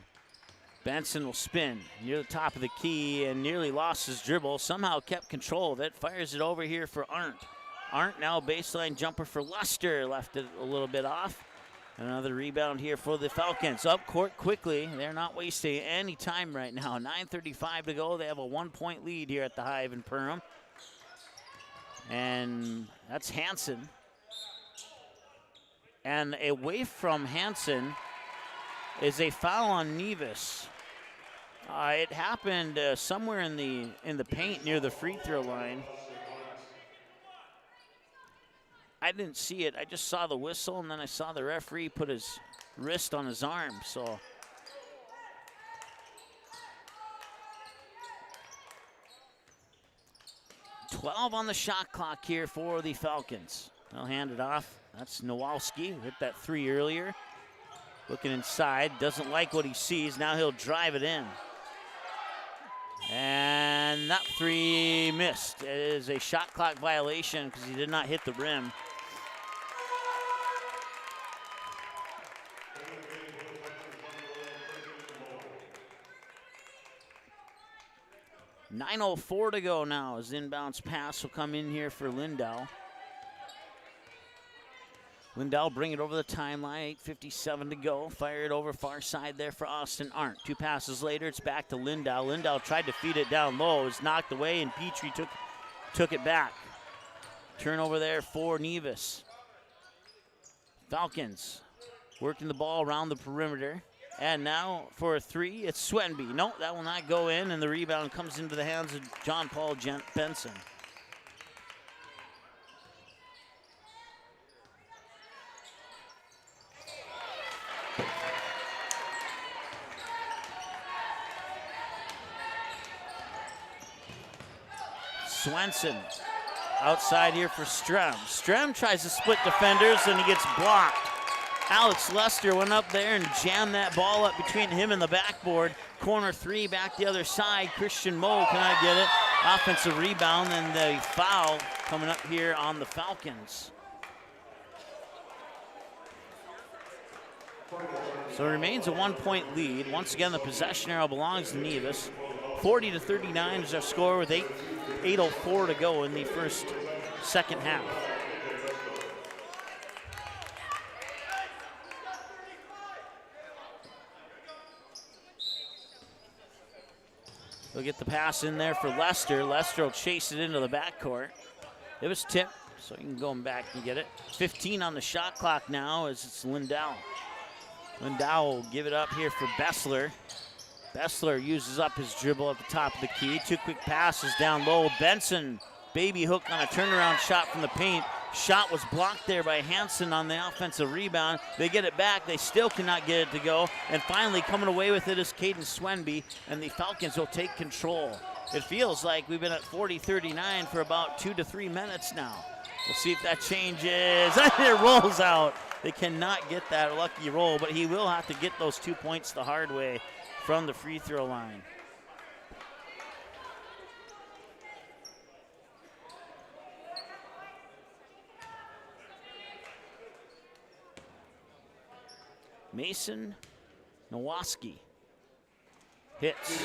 Benson will spin near the top of the key and nearly lost his dribble. Somehow kept control of it. Fires it over here for Arndt. Arndt now baseline jumper for Lester. Left it a little bit off. Another rebound here for the Falcons. Up court quickly. They're not wasting any time right now. 9:35 to go. They have a 1-point lead here at the Hive in Perham. And that's Hansen. And away from Hansen is a foul on Nevis. It happened somewhere in the paint near the free throw line. I didn't see it. I just saw the whistle, and then I saw the referee put his wrist on his arm. So 12 on the shot clock here for the Falcons. They'll hand it off. That's Nowalski. Hit that three earlier. Looking inside. Doesn't like what he sees. Now he'll drive it in. And that three missed. It is a shot clock violation because he did not hit the rim. .904 to go now as inbounds pass will come in here for Lindau. Lindau bring it over the timeline, 8:57 to go. Fire it over far side there for Austin Arndt. Two passes later, it's back to Lindau. Lindau tried to feed it down low. It was knocked away, and Petrie took it back. Turnover there for Nevis. Falcons working the ball around the perimeter. And now for a three, it's Swetenby. Nope, that will not go in, and the rebound comes into the hands of John Paul Benson. Swenson outside here for Strem. Strem tries to split defenders, and he gets blocked. Alex Lester went up there and jammed that ball up between him and the backboard. Corner three, back the other side. Christian Moe cannot get it. Offensive rebound, and the foul coming up here on the Falcons. So it remains a 1-point lead. Once again, the possession arrow belongs to Nevis. 40-39 is our score with 8:04 to go in the second half. They'll get the pass in there for Lester. Lester will chase it into the backcourt. It was tipped, so you can go back and get it. 15 on the shot clock now as it's Lindau. Lindau will give it up here for Bessler. Bessler uses up his dribble at the top of the key. Two quick passes down low. Benson, baby hook on a turnaround shot from the paint. Shot was blocked there by Hansen on the offensive rebound. They get it back. They still cannot get it to go. And finally coming away with it is Caden Swenby, and the Falcons will take control. It feels like we've been at 40-39 for about 2 to 3 minutes now. We'll see if that changes. It rolls out. They cannot get that lucky roll, but he will have to get those 2 points the hard way from the free throw line. Mason Nowalski hits.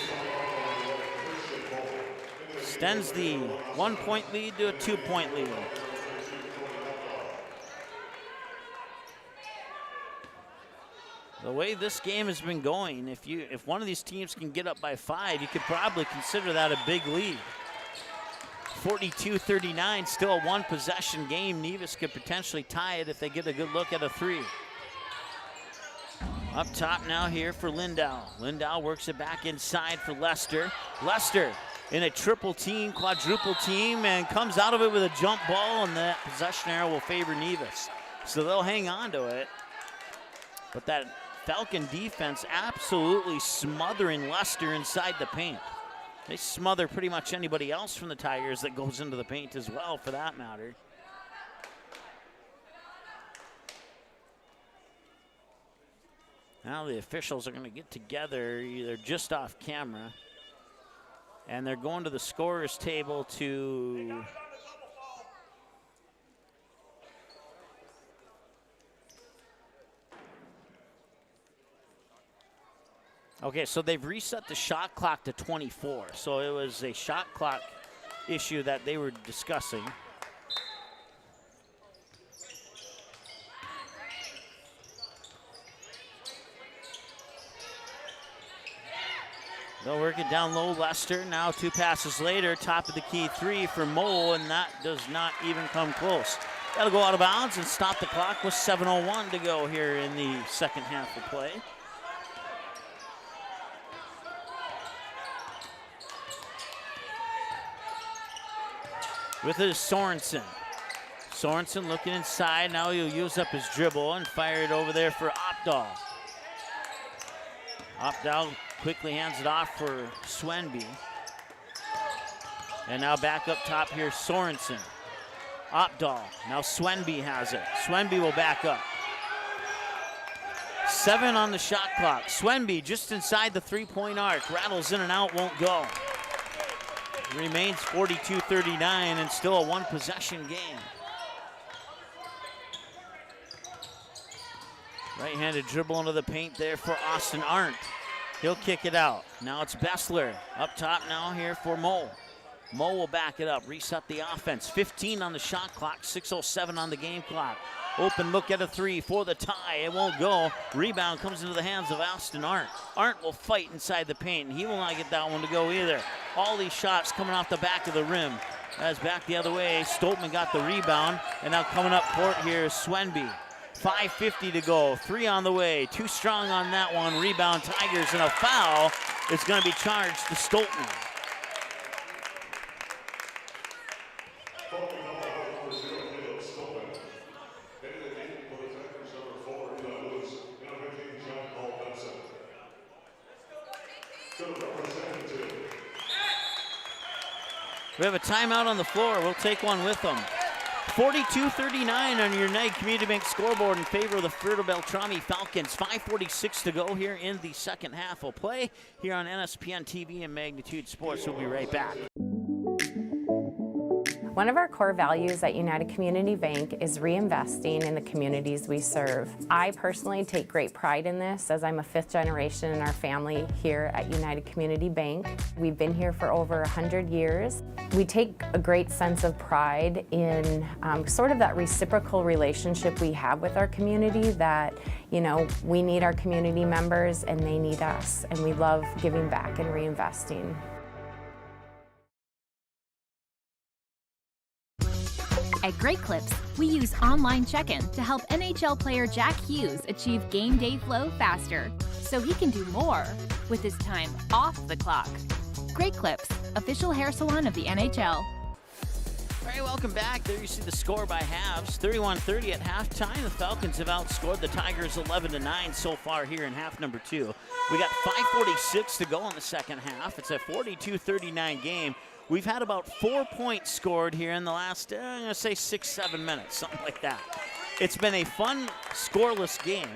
Extends the 1-point lead to a 2-point lead. The way this game has been going, if one of these teams can get up by 5, you could probably consider that a big lead. 42-39, still a one-possession game. Nevis could potentially tie it if they get a good look at a three. Up top now here for Lindau. Lindau works it back inside for Lester. Lester in a triple team, quadruple team, and comes out of it with a jump ball, and that possession arrow will favor Nevis. So they'll hang on to it. But that Falcon defense absolutely smothering Lester inside the paint. They smother pretty much anybody else from the Tigers that goes into the paint as well, for that matter. Now the officials are going to get together either just off camera, and they're going to the scorer's table to okay, so they've reset the shot clock to 24. So it was a shot clock issue that they were discussing. They'll work it down low, Lester. Now 2 passes later, top of the key 3 for Mo, and that does not even come close. That'll go out of bounds and stop the clock with 7:01 to go here in the second half of play. With it is Sorensen. Sorensen looking inside. Now he'll use up his dribble and fire it over there for Opdahl. Opdahl quickly hands it off for Swenby. And now back up top here, Sorensen. Opdahl. Now Swenby has it. Swenby will back up. 7 on the shot clock. Swenby just inside the 3-point arc. Rattles in and out, won't go. Remains 42-39 and still a 1-possession game. Right-handed dribble into the paint there for Austin Arndt. He'll kick it out. Now it's Bessler up top now here for Mo. Mo will back it up, reset the offense. 15 on the shot clock, 6:07 on the game clock. Open look at a 3 for the tie. It won't go. Rebound comes into the hands of Austin Arndt. Arndt will fight inside the paint, and he will not get that one to go either. All these shots coming off the back of the rim. As back the other way, Stoltman got the rebound, and now coming up court here is Swenby. 5:50 to go, 3 on the way, too strong on that one. Rebound Tigers, and a foul is going to be charged to Stoltman. We have a timeout on the floor. We'll take one with them. 42-39 on your United Community Bank scoreboard in favor of the Beltrami Falcons. 5:46 to go here in the second half of play here on NSPN TV and Magnitude Sports. We'll be right back. One of our core values at United Community Bank is reinvesting in the communities we serve. I personally take great pride in this, as I'm a 5th generation in our family here at United Community Bank. We've been here for over 100 years. We take a great sense of pride in sort of that reciprocal relationship we have with our community, that, you know, we need our community members and they need us, and we love giving back and reinvesting. At Great Clips, we use online check-in to help NHL player Jack Hughes achieve game day flow faster, so he can do more with his time off the clock. Great Clips, official hair salon of the NHL. All right, welcome back. There you see the score by halves. 31-30 at halftime. The Falcons have outscored the Tigers 11-9 so far here in half number 2. We got 5:46 to go in the second half. It's a 42-39 game. We've had about 4 points scored here in the last, I'm going to say 6-7 minutes, something like that. It's been a fun, scoreless game.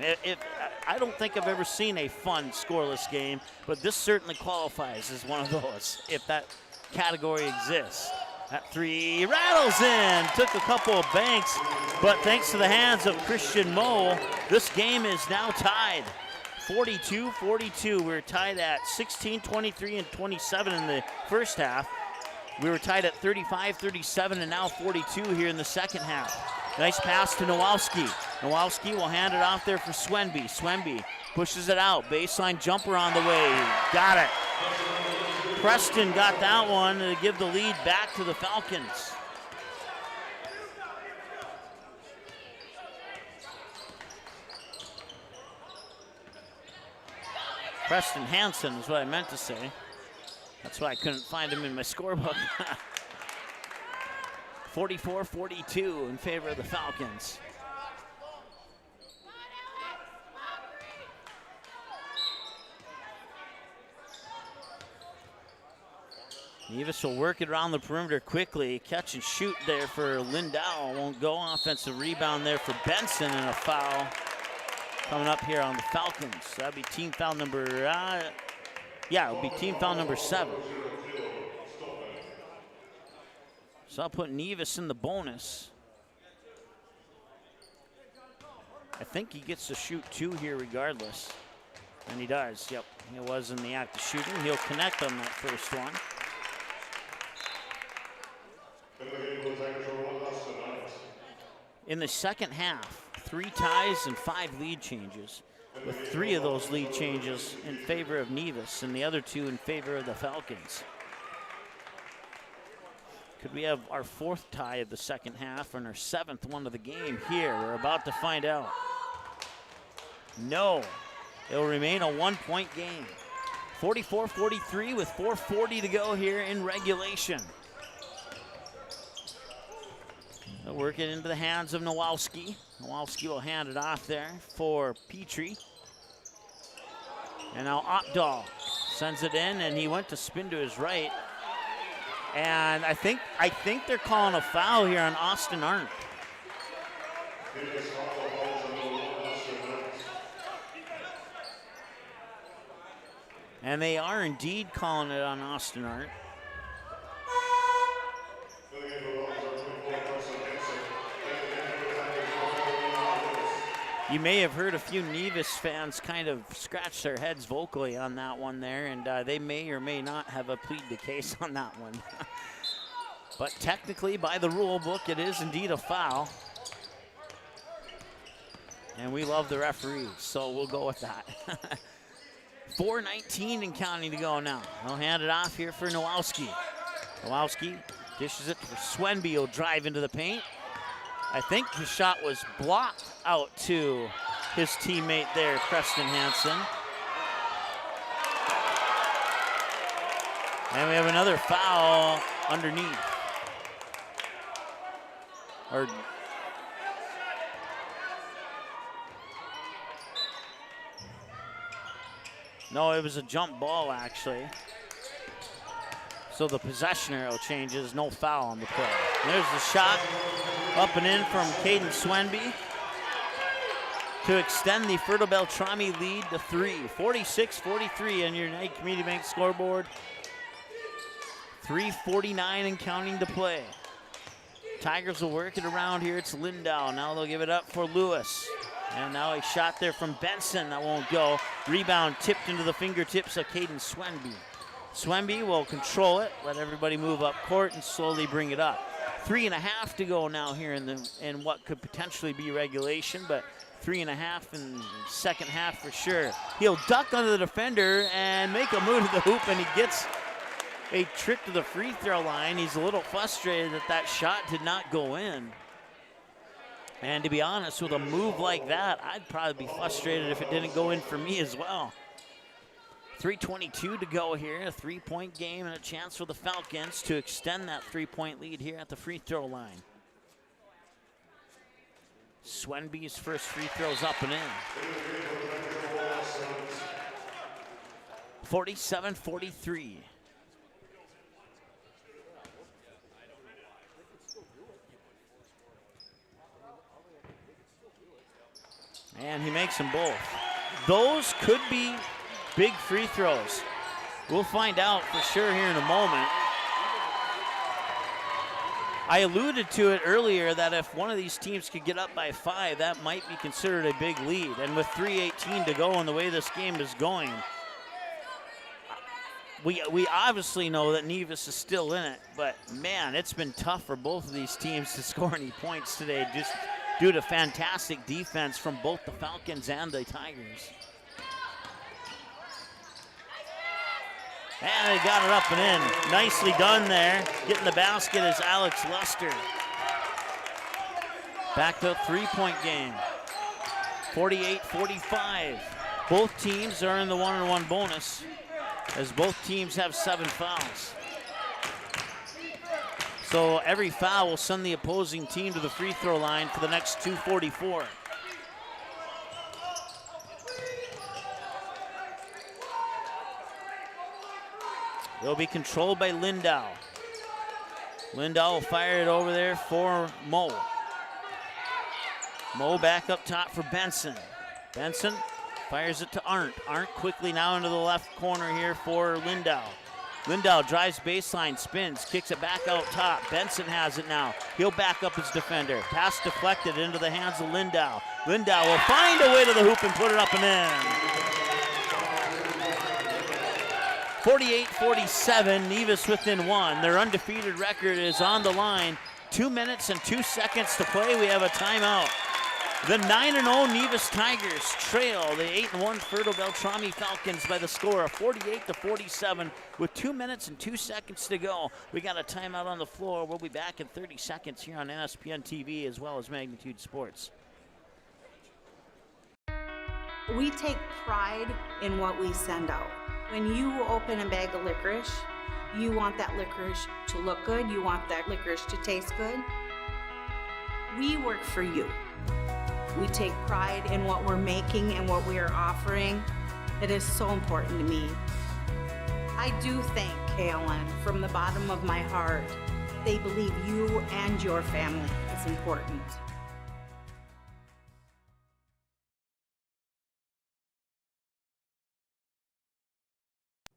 I don't think I've ever seen a fun, scoreless game, but this certainly qualifies as one of those, if that category exists. That 3 rattles in, took a couple of banks, but thanks to the hands of Christian Moe, this game is now tied. 42-42. We're tied at 16, 23, and 27 in the first half. We were tied at 35-37 and now 42 here in the second half. Nice pass to Nowalski. Nowalski will hand it off there for Swenby. Swenby pushes it out. Baseline jumper on the way. Got it. Preston got that one to give the lead back to the Falcons. Preston Hansen is what I meant to say. That's why I couldn't find him in my scorebook. 44-42 in favor of the Falcons. Nevis will work it around the perimeter quickly. Catch and shoot there for Lindau. Won't go. Offensive rebound there for Benson, and a foul coming up here on the Falcons. That'd be team foul number, it'll be team foul number 7. So I'll put Nevis in the bonus. I think he gets to shoot 2 here regardless. And he does, yep. He was in the act of shooting. He'll connect on that first one. In the second half, 3 ties and 5 lead changes, with 3 of those lead changes in favor of Nevis and the other 2 in favor of the Falcons. Could we have our 4th tie of the second half and our 7th one of the game here? We're about to find out. No, it'll remain a 1-point game. 44-43 with 4:40 to go here in regulation. They'll work it into the hands of Nowalski. Nowalski will hand it off there for Petrie. And now Opdahl sends it in, and he went to spin to his right. And I think they're calling a foul here on Austin Arndt. And they are indeed calling it on Austin Arndt. You may have heard a few Nevis fans kind of scratch their heads vocally on that one there, and they may or may not have a plead the case on that one. But technically, by the rule book, it is indeed a foul. And we love the referees, so we'll go with that. 4:19 and counting to go now. They'll hand it off here for Nowalski. Nowalski dishes it for Swenby. He'll drive into the paint. I think his shot was blocked out to his teammate there, Preston Hansen. And we have another foul underneath. No, it was a jump ball, actually. So the possession arrow changes, no foul on the play. There's the shot, up and in from Caden Swenby to extend the Fertile Beltrami lead to 3. 46-43 on your United Community Bank scoreboard. 3:49 and counting to play. Tigers will work it around here. It's Lindau. Now they'll give it up for Lewis. And now a shot there from Benson that won't go. Rebound tipped into the fingertips of Caden Swenby. Swenby will control it, let everybody move up court, and slowly bring it up. 3.5 to go now here in what could potentially be regulation, but 3.5 in the second half for sure. He'll duck under the defender and make a move to the hoop, and he gets a trip to the free throw line. He's a little frustrated that that shot did not go in. And to be honest, with a move like that, I'd probably be frustrated if it didn't go in for me as well. 3:22 to go here, a 3-point game and a chance for the Falcons to extend that 3-point lead here at the free throw line. Swenby's first free throw's up and in. 47-43. And he makes them both. Those could be big free throws. We'll find out for sure here in a moment. I alluded to it earlier that if one of these teams could get up by 5, that might be considered a big lead. And with 3:18 to go and the way this game is going, we obviously know that Nevis is still in it, but man, it's been tough for both of these teams to score any points today, just due to fantastic defense from both the Falcons and the Tigers. And they got it up and in. Nicely done there. Getting the basket is Alex Lester. Back to a 3-point game. 48-45. Both teams are in the 1-on-1 bonus, as both teams have 7 fouls. So every foul will send the opposing team to the free throw line for the next 2:44. It'll be controlled by Lindow. Lindow will fire it over there for Mo. Mo back up top for Benson. Benson fires it to Arndt. Arndt quickly now into the left corner here for Lindow. Lindow drives baseline, spins, kicks it back out top. Benson has it now. He'll back up his defender. Pass deflected into the hands of Lindow. Lindow will find a way to the hoop and put it up and in. 48-47, Nevis within one. Their undefeated record is on the line. 2 minutes and 2 seconds to play. We have a timeout. The 9-0 Nevis Tigers trail the 8-1 Fertile Beltrami Falcons by the score of 48-47 with 2 minutes and 2 seconds to go. We got a timeout on the floor. We'll be back in 30 seconds here on NSPN TV as well as Magnitude Sports. We take pride in what we send out. When you open a bag of licorice, you want that licorice to look good. You want that licorice to taste good. We work for you. We take pride in what we're making and what we are offering. It is so important to me. I do thank KLN from the bottom of my heart. They believe you and your family is important.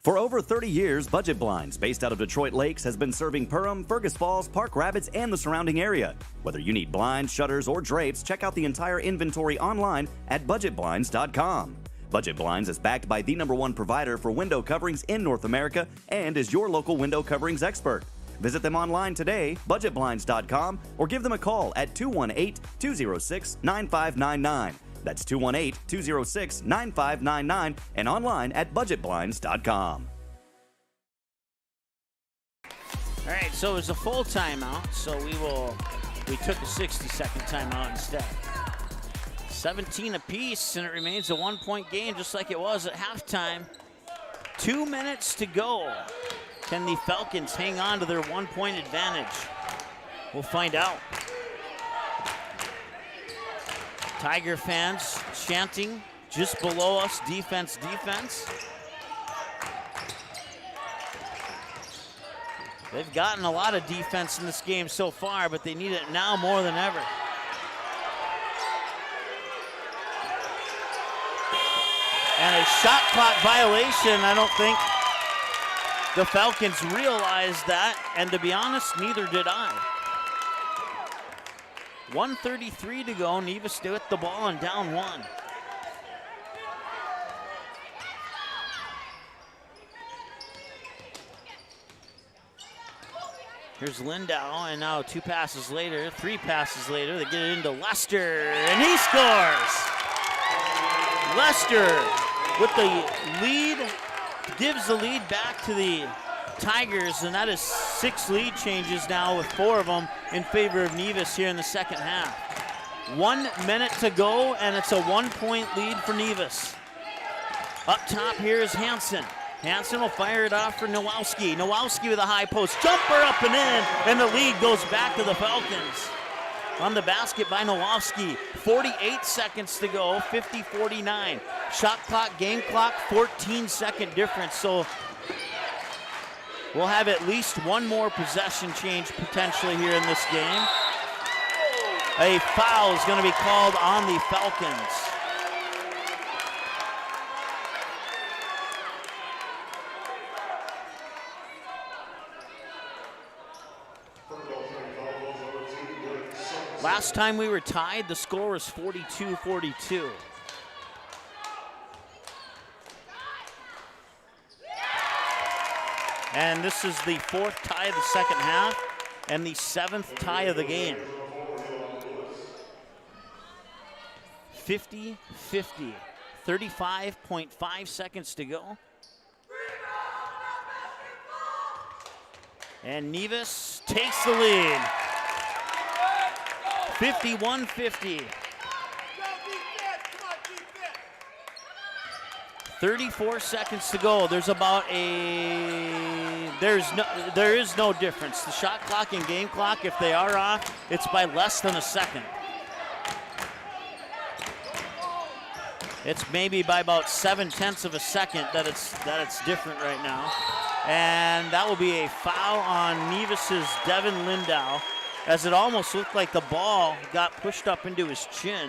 For over 30 years, Budget Blinds, based out of Detroit Lakes, has been serving Perham, Fergus Falls, Park Rapids, and the surrounding area. Whether you need blinds, shutters, or drapes, check out the entire inventory online at budgetblinds.com. Budget Blinds is backed by the #1 provider for window coverings in North America and is your local window coverings expert. Visit them online today, budgetblinds.com, or give them a call at 218-206-9599. That's 218-206-9599 and online at budgetblinds.com. All right, so it was a full timeout, so we took a 60-second timeout instead. 17 apiece, and it remains a 1-point game just like it was at halftime. 2 minutes to go. Can the Falcons hang on to their 1-point advantage? We'll find out. Tiger fans chanting just below us, defense, defense. They've gotten a lot of defense in this game so far, but they need it now more than ever. And a shot clock violation. I don't think the Falcons realized that, and to be honest, neither did I. 1:33 to go. Nevis with the ball and down one. Here's Lindow, and now 3 passes later, they get it into Lester, and he scores! Lester with the lead, gives the lead back to the Tigers, and that is 6 lead changes now with 4 of them in favor of Nevis here in the second half. 1 minute to go, and it's a 1-point lead for Nevis. Up top here is Hansen. Hansen will fire it off for Nowalski. Nowalski with a high post jumper up and in, and the lead goes back to the Falcons. On the basket by Nowalski. 48 seconds to go, 50-49. Shot clock, game clock, 14-second difference. So we'll have at least one more possession change potentially here in this game. A foul is going to be called on the Falcons. Last time we were tied, the score was 42-42. And this is the 4th tie of the second half and the 7th tie of the game. 50-50, 35.5 seconds to go. And Nevis takes the lead. 51-50. 34 seconds to go. There is no difference. The shot clock and game clock, if they are off, it's by less than a second. It's maybe by about 0.7 of a second that it's different right now. And that will be a foul on Nevis's Devin Lindau, as it almost looked like the ball got pushed up into his chin,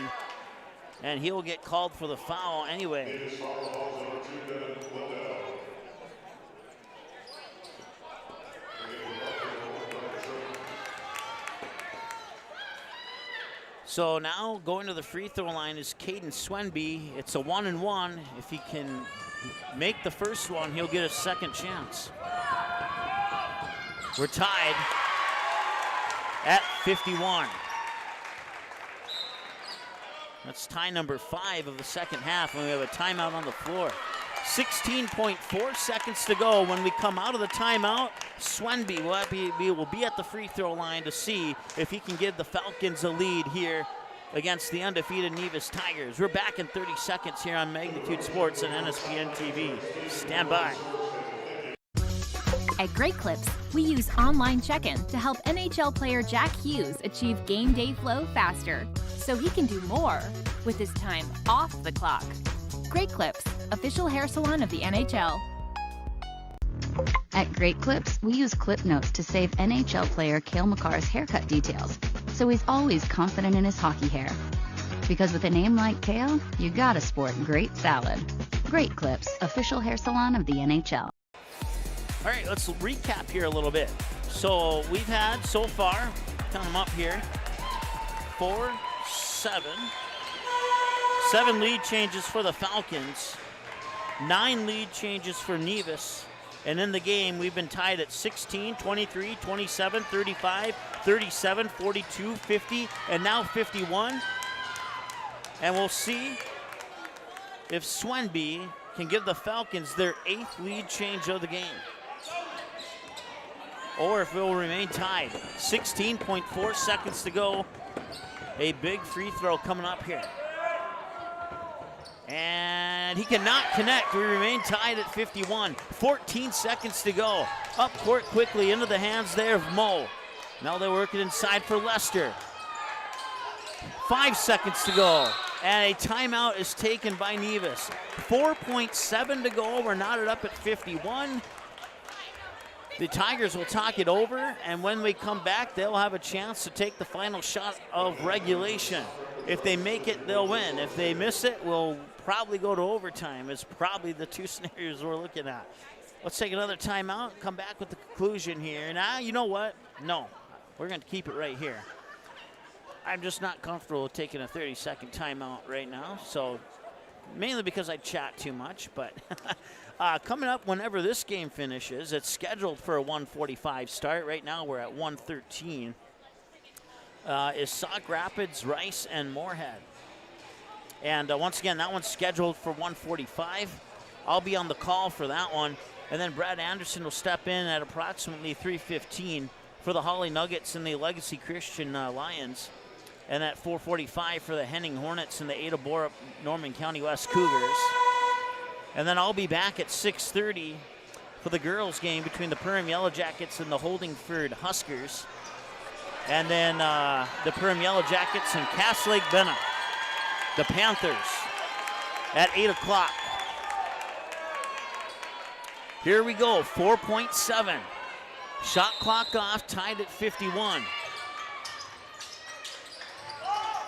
and he'll get called for the foul anyway. So now going to the free throw line is Caden Swenby. It's a 1-and-1. If he can make the first one, he'll get a second chance. We're tied at 51. That's tie number 5 of the second half, and we have a timeout on the floor. 16.4 seconds to go. When we come out of the timeout, Swenby will be at the free throw line to see if he can give the Falcons a lead here against the undefeated Nevis Tigers. We're back in 30 seconds here on Magnitude Sports and NSPN TV. Stand by. At Great Clips, we use online check-in to help NHL player Jack Hughes achieve game day flow faster, so he can do more with his time off the clock. Great Clips, official hair salon of the NHL. At Great Clips, we use clip notes to save NHL player Cale Makar's haircut details, so he's always confident in his hockey hair. Because with a name like Cale, you gotta sport great salad. Great Clips, official hair salon of the NHL. All right, let's recap here a little bit. So we've had so far, count them up here, 4, 7 lead changes for the Falcons, 9 lead changes for Nevis, and in the game we've been tied at 16, 23, 27, 35, 37, 42, 50, and now 51. And we'll see if Swenby can give the Falcons their 8th lead change of the game, or if it will remain tied. 16.4 seconds to go. A big free throw coming up here. And he cannot connect. We remain tied at 51. 14 seconds to go. Up court quickly into the hands there of Mo. Now they work it inside for Lester. 5 seconds to go. And a timeout is taken by Nevis. 4.7 to go. We're knotted up at 51. The Tigers will talk it over, and when we come back, they'll have a chance to take the final shot of regulation. If they make it, they'll win. If they miss it, we'll probably go to overtime. It's probably the two scenarios we're looking at. Let's take another timeout, come back with the conclusion here. Now, you know what? No, we're going to keep it right here. I'm just not comfortable with taking a 30-second timeout right now, so mainly because I chat too much, but coming up whenever this game finishes, it's scheduled for a 1:45 start. Right now we're at 1:13. Is Sauk Rapids, Rice, and Moorhead. And once again, that one's scheduled for 1:45. I'll be on the call for that one. And then Brad Anderson will step in at approximately 3:15 for the Holly Nuggets and the Legacy Christian Lions. And at 4:45 for the Henning Hornets and the Ada Borup Norman County West Cougars. And then I'll be back at 6:30 for the girls' game between the Perham Yellow Jackets and the Holdingford Huskers. And then the Perham Yellow Jackets and Cass Lake Benham, the Panthers, at 8 o'clock. Here we go, 4.7. Shot clock off, tied at 51.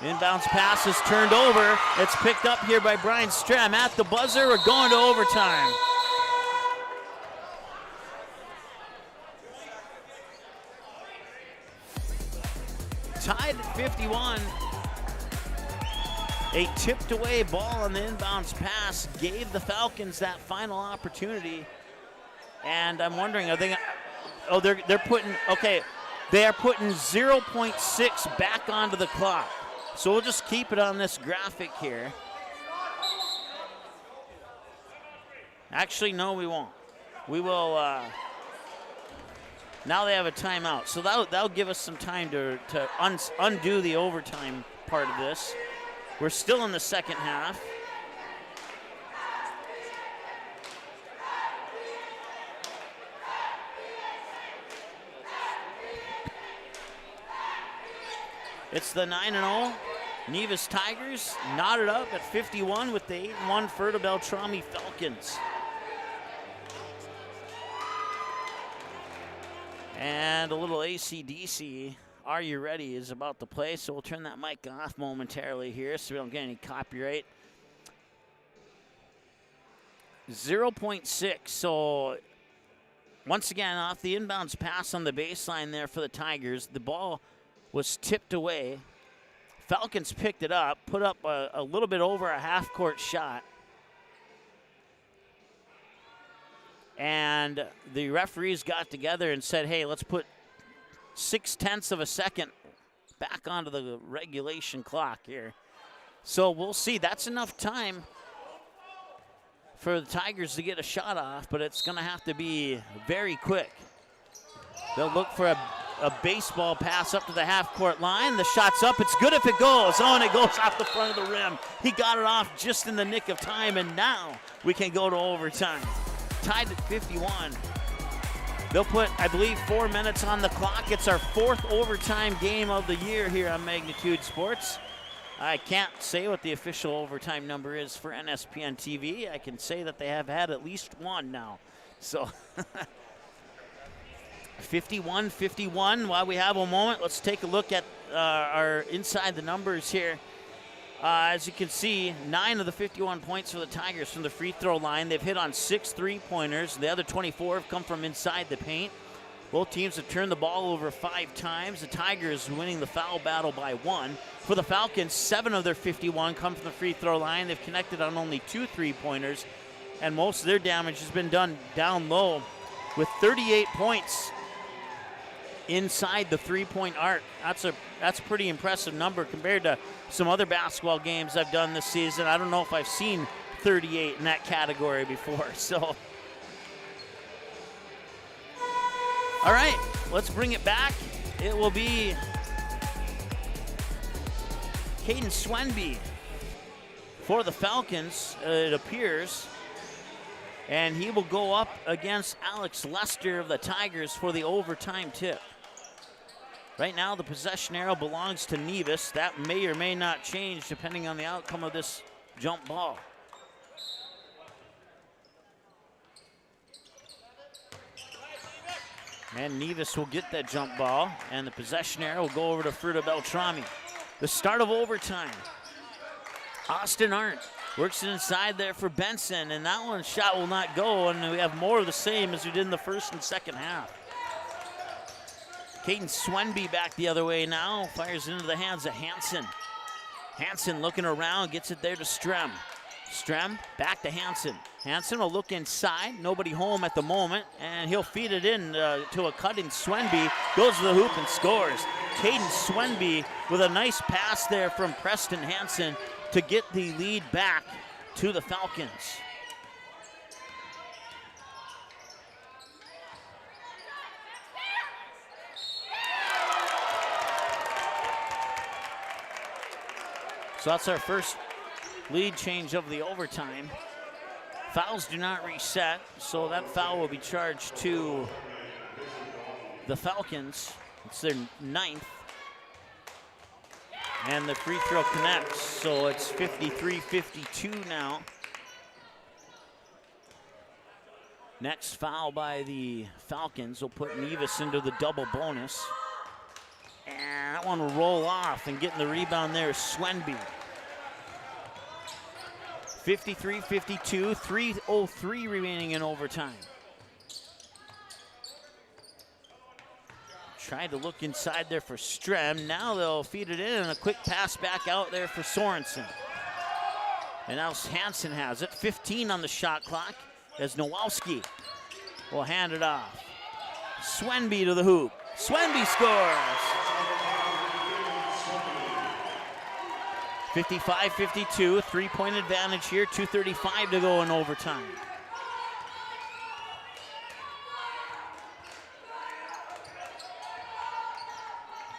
Inbounds pass is turned over. It's picked up here by Brian Stram at the buzzer. We're going to overtime. Tied at 51. A tipped away ball on the inbounds pass gave the Falcons that final opportunity. And I'm wondering, are they, oh, they're putting, okay, they are putting 0.6 back onto the clock. So we'll just keep it on this graphic here. Actually, no, we won't. We will, now they have a timeout. So that'll give us some time to undo the overtime part of this. We're still in the second half. It's the 9-0 Nevis Tigers, knotted up at 51 with the 8-1 Ferta Beltrami Falcons. And a little AC/DC, Are You Ready, is about to play, so we'll turn that mic off momentarily here so we don't get any copyright. 0.6, so once again off the inbounds pass on the baseline there for the Tigers. The ball was tipped away. Falcons picked it up, put up a little bit over a half-court shot. And the referees got together and said, hey, let's put 0.6 of a second back onto the regulation clock here. So we'll see. That's enough time for the Tigers to get a shot off, but it's going to have to be very quick. They'll look for a baseball pass up to the half-court line. The shot's up. It's good if it goes. Oh, and it goes off the front of the rim. He got it off just in the nick of time, and now we can go to overtime. Tied at 51. They'll put, I believe, 4 minutes on the clock. It's our 4th overtime game of the year here on Magnitude Sports. I can't say what the official overtime number is for NSPN TV. I can say that they have had at least one now. So 51-51. While we have a moment, let's take a look at our inside the numbers here. As you can see, 9 of the 51 points for the Tigers from the free throw line. They've hit on 6 3-pointers. The other 24 have come from inside the paint. Both teams have turned the ball over 5 times. The Tigers winning the foul battle by 1. For the Falcons, 7 of their 51 come from the free throw line. They've connected on only 2 3-pointers, and most of their damage has been done down low with 38 points inside the 3-point arc. That's a pretty impressive number compared to some other basketball games I've done this season. I don't know if I've seen 38 in that category before. So, all right, let's bring it back. It will be Caden Swenby for the Falcons, it appears. And he will go up against Alex Lester of the Tigers for the overtime tip. Right now, the possession arrow belongs to Nevis. That may or may not change depending on the outcome of this jump ball. And Nevis will get that jump ball, and the possession arrow will go over to Fruta Beltrami. The start of overtime. Austin Arndt works it inside there for Benson, and that one shot will not go, and we have more of the same as we did in the first and second half. Caden Swenby back the other way now, fires it into the hands of Hansen. Hansen looking around, gets it there to Strem. Strem back to Hansen. Hansen will look inside, nobody home at the moment, and he'll feed it in to a cutting Swenby, goes to the hoop and scores. Caden Swenby with a nice pass there from Preston Hansen to get the lead back to the Falcons. So that's our first lead change of the overtime. Fouls do not reset, so that foul will be charged to the Falcons. It's their 9th. And the free throw connects, so it's 53-52 now. Next foul by the Falcons will put Nevis into the double bonus. And that one will roll off, and getting the rebound there is Swenby. 53-52, 3:03 remaining in overtime. Tried to look inside there for Strem. Now they'll feed it in, and a quick pass back out there for Sorensen. And now Hansen has it. 15 on the shot clock as Nowalski will hand it off. Swenby to the hoop. Swenby scores. 55-52, 3-point advantage here. 2:35 to go in overtime.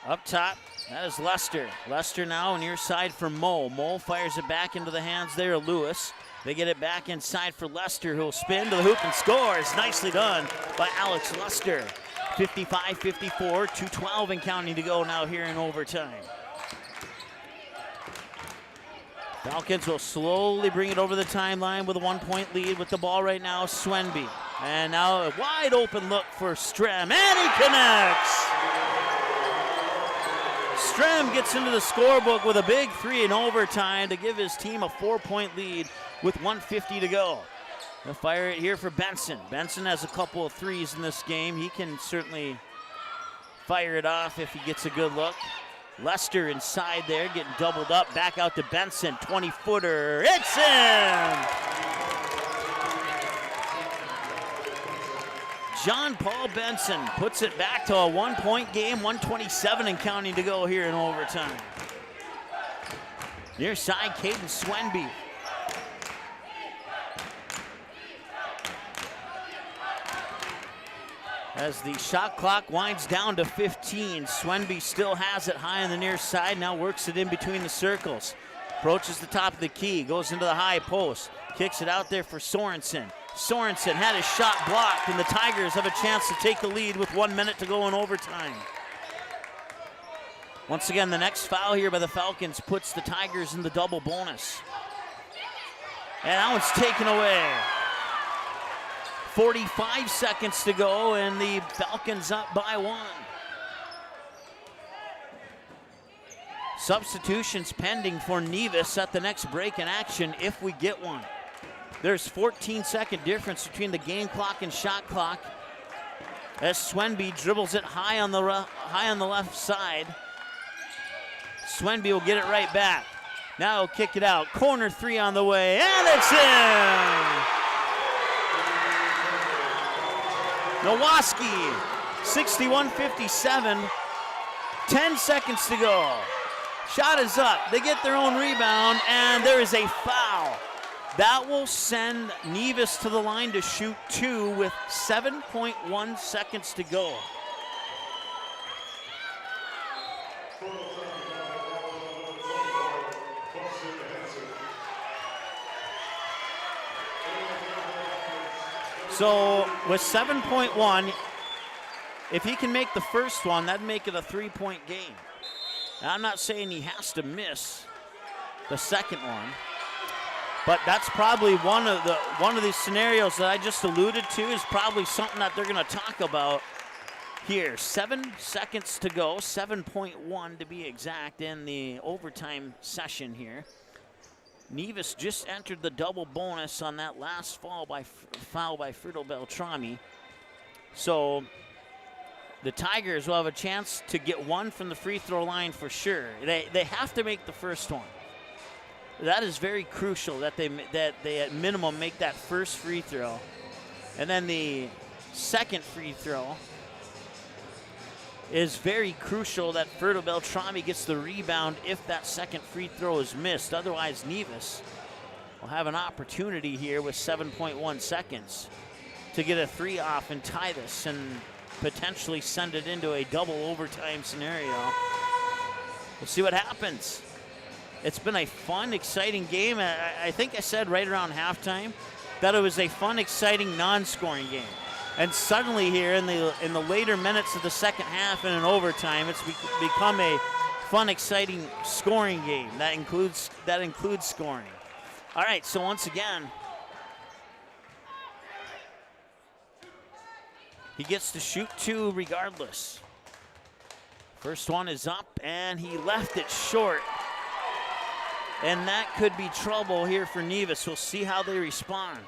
Up top, that is Lester. Lester now near side for Mo. Mo fires it back into the hands there of Lewis. They get it back inside for Lester, who will spin to the hoop and scores. Nicely done by Alex Lester. 55-54, 2:12 and counting to go now here in overtime. Falcons will slowly bring it over the timeline with a 1-point lead with the ball right now. Swenby And now a wide open look for Strem, and he connects. Strem gets into the scorebook with a big 3 in overtime to give his team a 4-point lead with 1:50 to go. They'll fire it here for Benson. Benson has a couple of threes in this game. He can certainly fire it off if he gets a good look. Lester inside there, getting doubled up. Back out to Benson, 20-footer. It's in! John Paul Benson puts it back to a 1-point game, 1:27 and counting to go here in overtime. Near side, Caden Swenby. As the shot clock winds down to 15, Swenby still has it high on the near side, now works it in between the circles. Approaches the top of the key, goes into the high post, kicks it out there for Sorensen. Sorensen had his shot blocked, and the Tigers have a chance to take the lead with 1 minute to go in overtime. Once again, the next foul here by the Falcons puts the Tigers in the double bonus. And that one's taken away. 45 seconds to go, and the Falcons up by 1. Substitutions pending for Nevis at the next break in action if we get one. There's 14-second difference between the game clock and shot clock as Swenby dribbles it high on the left side. Swenby will get it right back. Now he'll kick it out. Corner 3 on the way, and it's in! Nowoski, 61-57, 10 seconds to go. Shot is up, they get their own rebound, and there is a foul. That will send Nevis to the line to shoot 2 with 7.1 seconds to go. So with 7.1, if he can make the first one, that'd make it a 3-point game. Now, I'm not saying he has to miss the second one, but that's probably one of these scenarios that I just alluded to is probably something that they're going to talk about here. 7 seconds to go, 7.1 to be exact in the overtime session here. Nevis just entered the double bonus on that last foul by Fruto Beltrami. So the Tigers will have a chance to get one from the free throw line for sure. They have to make the first one. That is very crucial that they at minimum make that first free throw. And then the second free throw is very crucial that Fruto Beltrami gets the rebound if that second free throw is missed. Otherwise, Nevis will have an opportunity here with 7.1 seconds to get a 3 off and tie this and potentially send it into a double overtime scenario. We'll see what happens. It's been a fun, exciting game. I think I said right around halftime that it was a fun, exciting, non-scoring game. And suddenly here in the later minutes of the second half and in overtime, it's become a fun, exciting scoring game. That includes scoring. All right, so once again, he gets to shoot 2 regardless. First one is up, and he left it short. And that could be trouble here for Nevis. We'll see how they respond.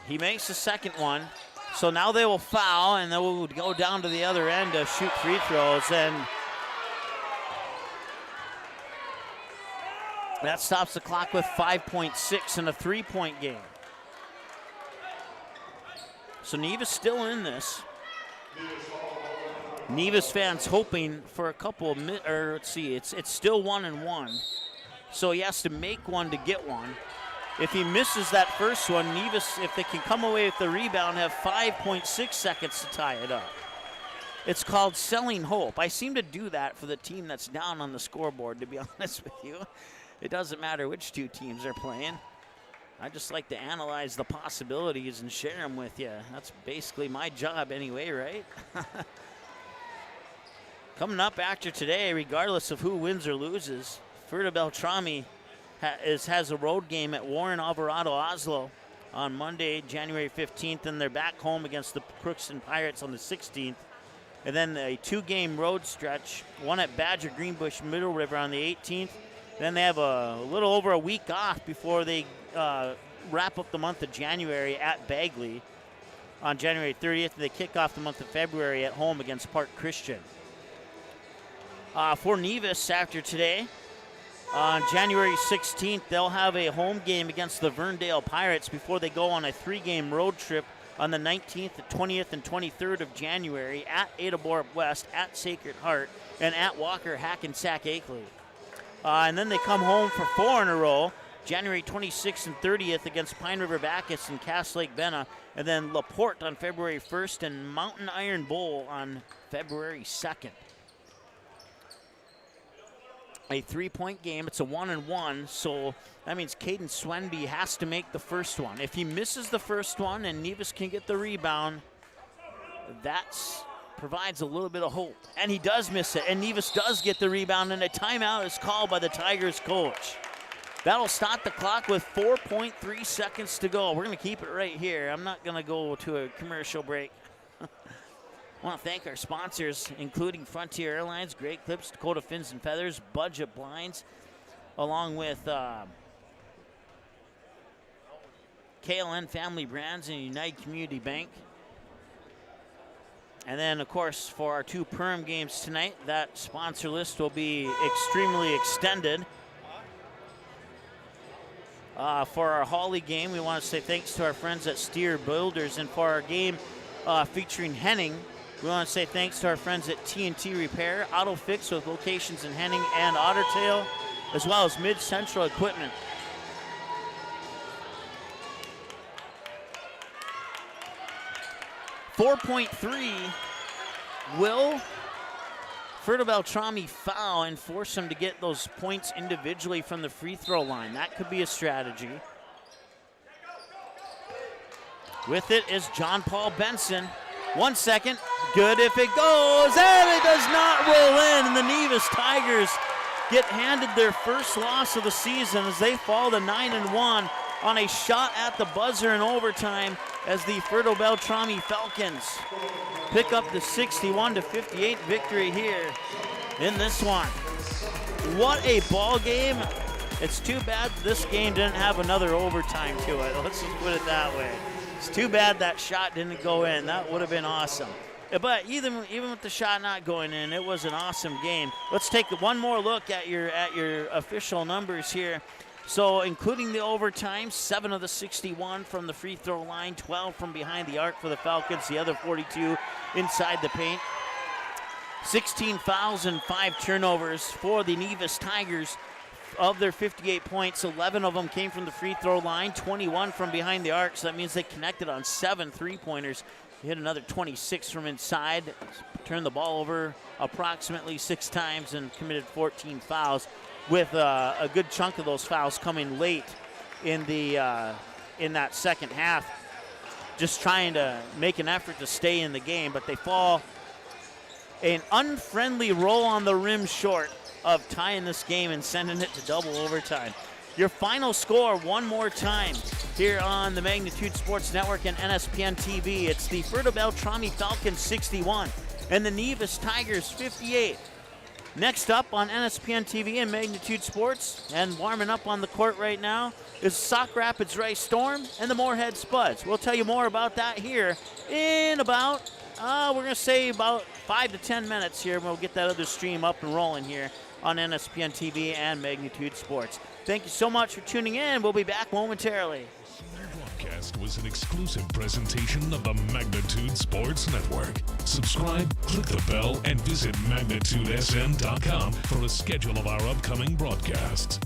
He makes the second one. So now they will foul, and they will go down to the other end to shoot free throws. And that stops the clock with 5.6 in a 3-point game. So Nevis still in this. Nevis fans hoping for a couple of let's see, it's still 1-1. So he has to make one to get one. If he misses that first one, Nevis, if they can come away with the rebound, have 5.6 seconds to tie it up. It's called selling hope. I seem to do that for the team that's down on the scoreboard, to be honest with you. It doesn't matter which 2 teams are playing. I just like to analyze the possibilities and share them with you. That's basically my job anyway, right? Coming up after today, regardless of who wins or loses, Beltrami has a road game at Warren Alvarado Oslo on Monday, January 15th, and they're back home against the Crookston Pirates on the 16th. And then a 2-game road stretch, one at Badger Greenbush Middle River on the 18th. Then they have a little over a week off before they wrap up the month of January at Bagley on January 30th. They kick off the month of February at home against Park Christian. For Nevis after today, on January 16th, they'll have a home game against the Verndale Pirates before they go on a 3-game road trip on the 19th, 20th, and 23rd of January at Ada Borup West, at Sacred Heart, and at Walker Hackensack Akeley. And then they come home for 4 in a row, January 26th and 30th against Pine River Bacchus and Cass Lake Benna, and then LaPorte on February 1st and Mountain Iron Bowl on February 2nd. A 3-point game. It's a 1-1, so that means Caden Swenby has to make the first one. If he misses the first one and Nevis can get the rebound, that provides a little bit of hope. And he does miss it, and Nevis does get the rebound, and a timeout is called by the Tigers coach. That'll stop the clock with 4.3 seconds to go. We're going to keep it right here. I'm not going to go to a commercial break. I want to thank our sponsors, including Frontier Airlines, Great Clips, Dakota Fins and Feathers, Budget Blinds, along with KLN Family Brands and United Community Bank. And then, of course, for our 2 Perm games tonight, that sponsor list will be extremely extended. For our Hawley game, we want to say thanks to our friends at Steer Builders. And for our game featuring Henning, we want to say thanks to our friends at T&T Repair, Auto Fix with locations in Henning and Ottertail, as well as Mid-Central Equipment. .3 will Beltrami foul and force him to get those points individually from the free throw line. That could be a strategy. With it is John Paul Benson. 1 second, good if it goes, and it does not roll in. And the Nevis Tigers get handed their first loss of the season as they fall to 9-1 on a shot at the buzzer in overtime as the Beltrami Falcons pick up the 61-58 victory here in this one. What a ball game. It's too bad this game didn't have another overtime to it. Let's just put it that way. It's too bad that shot didn't go in. That would have been awesome. But even with the shot not going in, it was an awesome game. Let's take one more look at your official numbers here. So including the overtime, 7 of the 61 from the free throw line, 12 from behind the arc for the Falcons, the other 42 inside the paint. 16 fouls and 5 turnovers for the Nevis Tigers. Of their 58 points, 11 of them came from the free throw line, 21 from behind the arc, so that means they connected on 7 3-pointers. They hit another 26 from inside, turned the ball over approximately 6 times and committed 14 fouls, with a good chunk of those fouls coming late in that second half, just trying to make an effort to stay in the game, but they fall an unfriendly roll on the rim short of tying this game and sending it to double overtime. Your final score one more time here on the Magnitude Sports Network and NSPN TV. It's the Beltrami Falcons 61 and the Nevis Tigers 58. Next up on NSPN TV and Magnitude Sports, and warming up on the court right now, is Sauk Rapids Rice Storm and the Moorhead Spuds. We'll tell you more about that here in about, we're going to say about 5 to 10 minutes here. We'll get that other stream up and rolling here on NSPN TV and Magnitude Sports. Thank you so much for tuning in. We'll be back momentarily. The broadcast was an exclusive presentation of the Magnitude Sports Network. Subscribe, click the bell, and visit magnitudesn.com for a schedule of our upcoming broadcasts.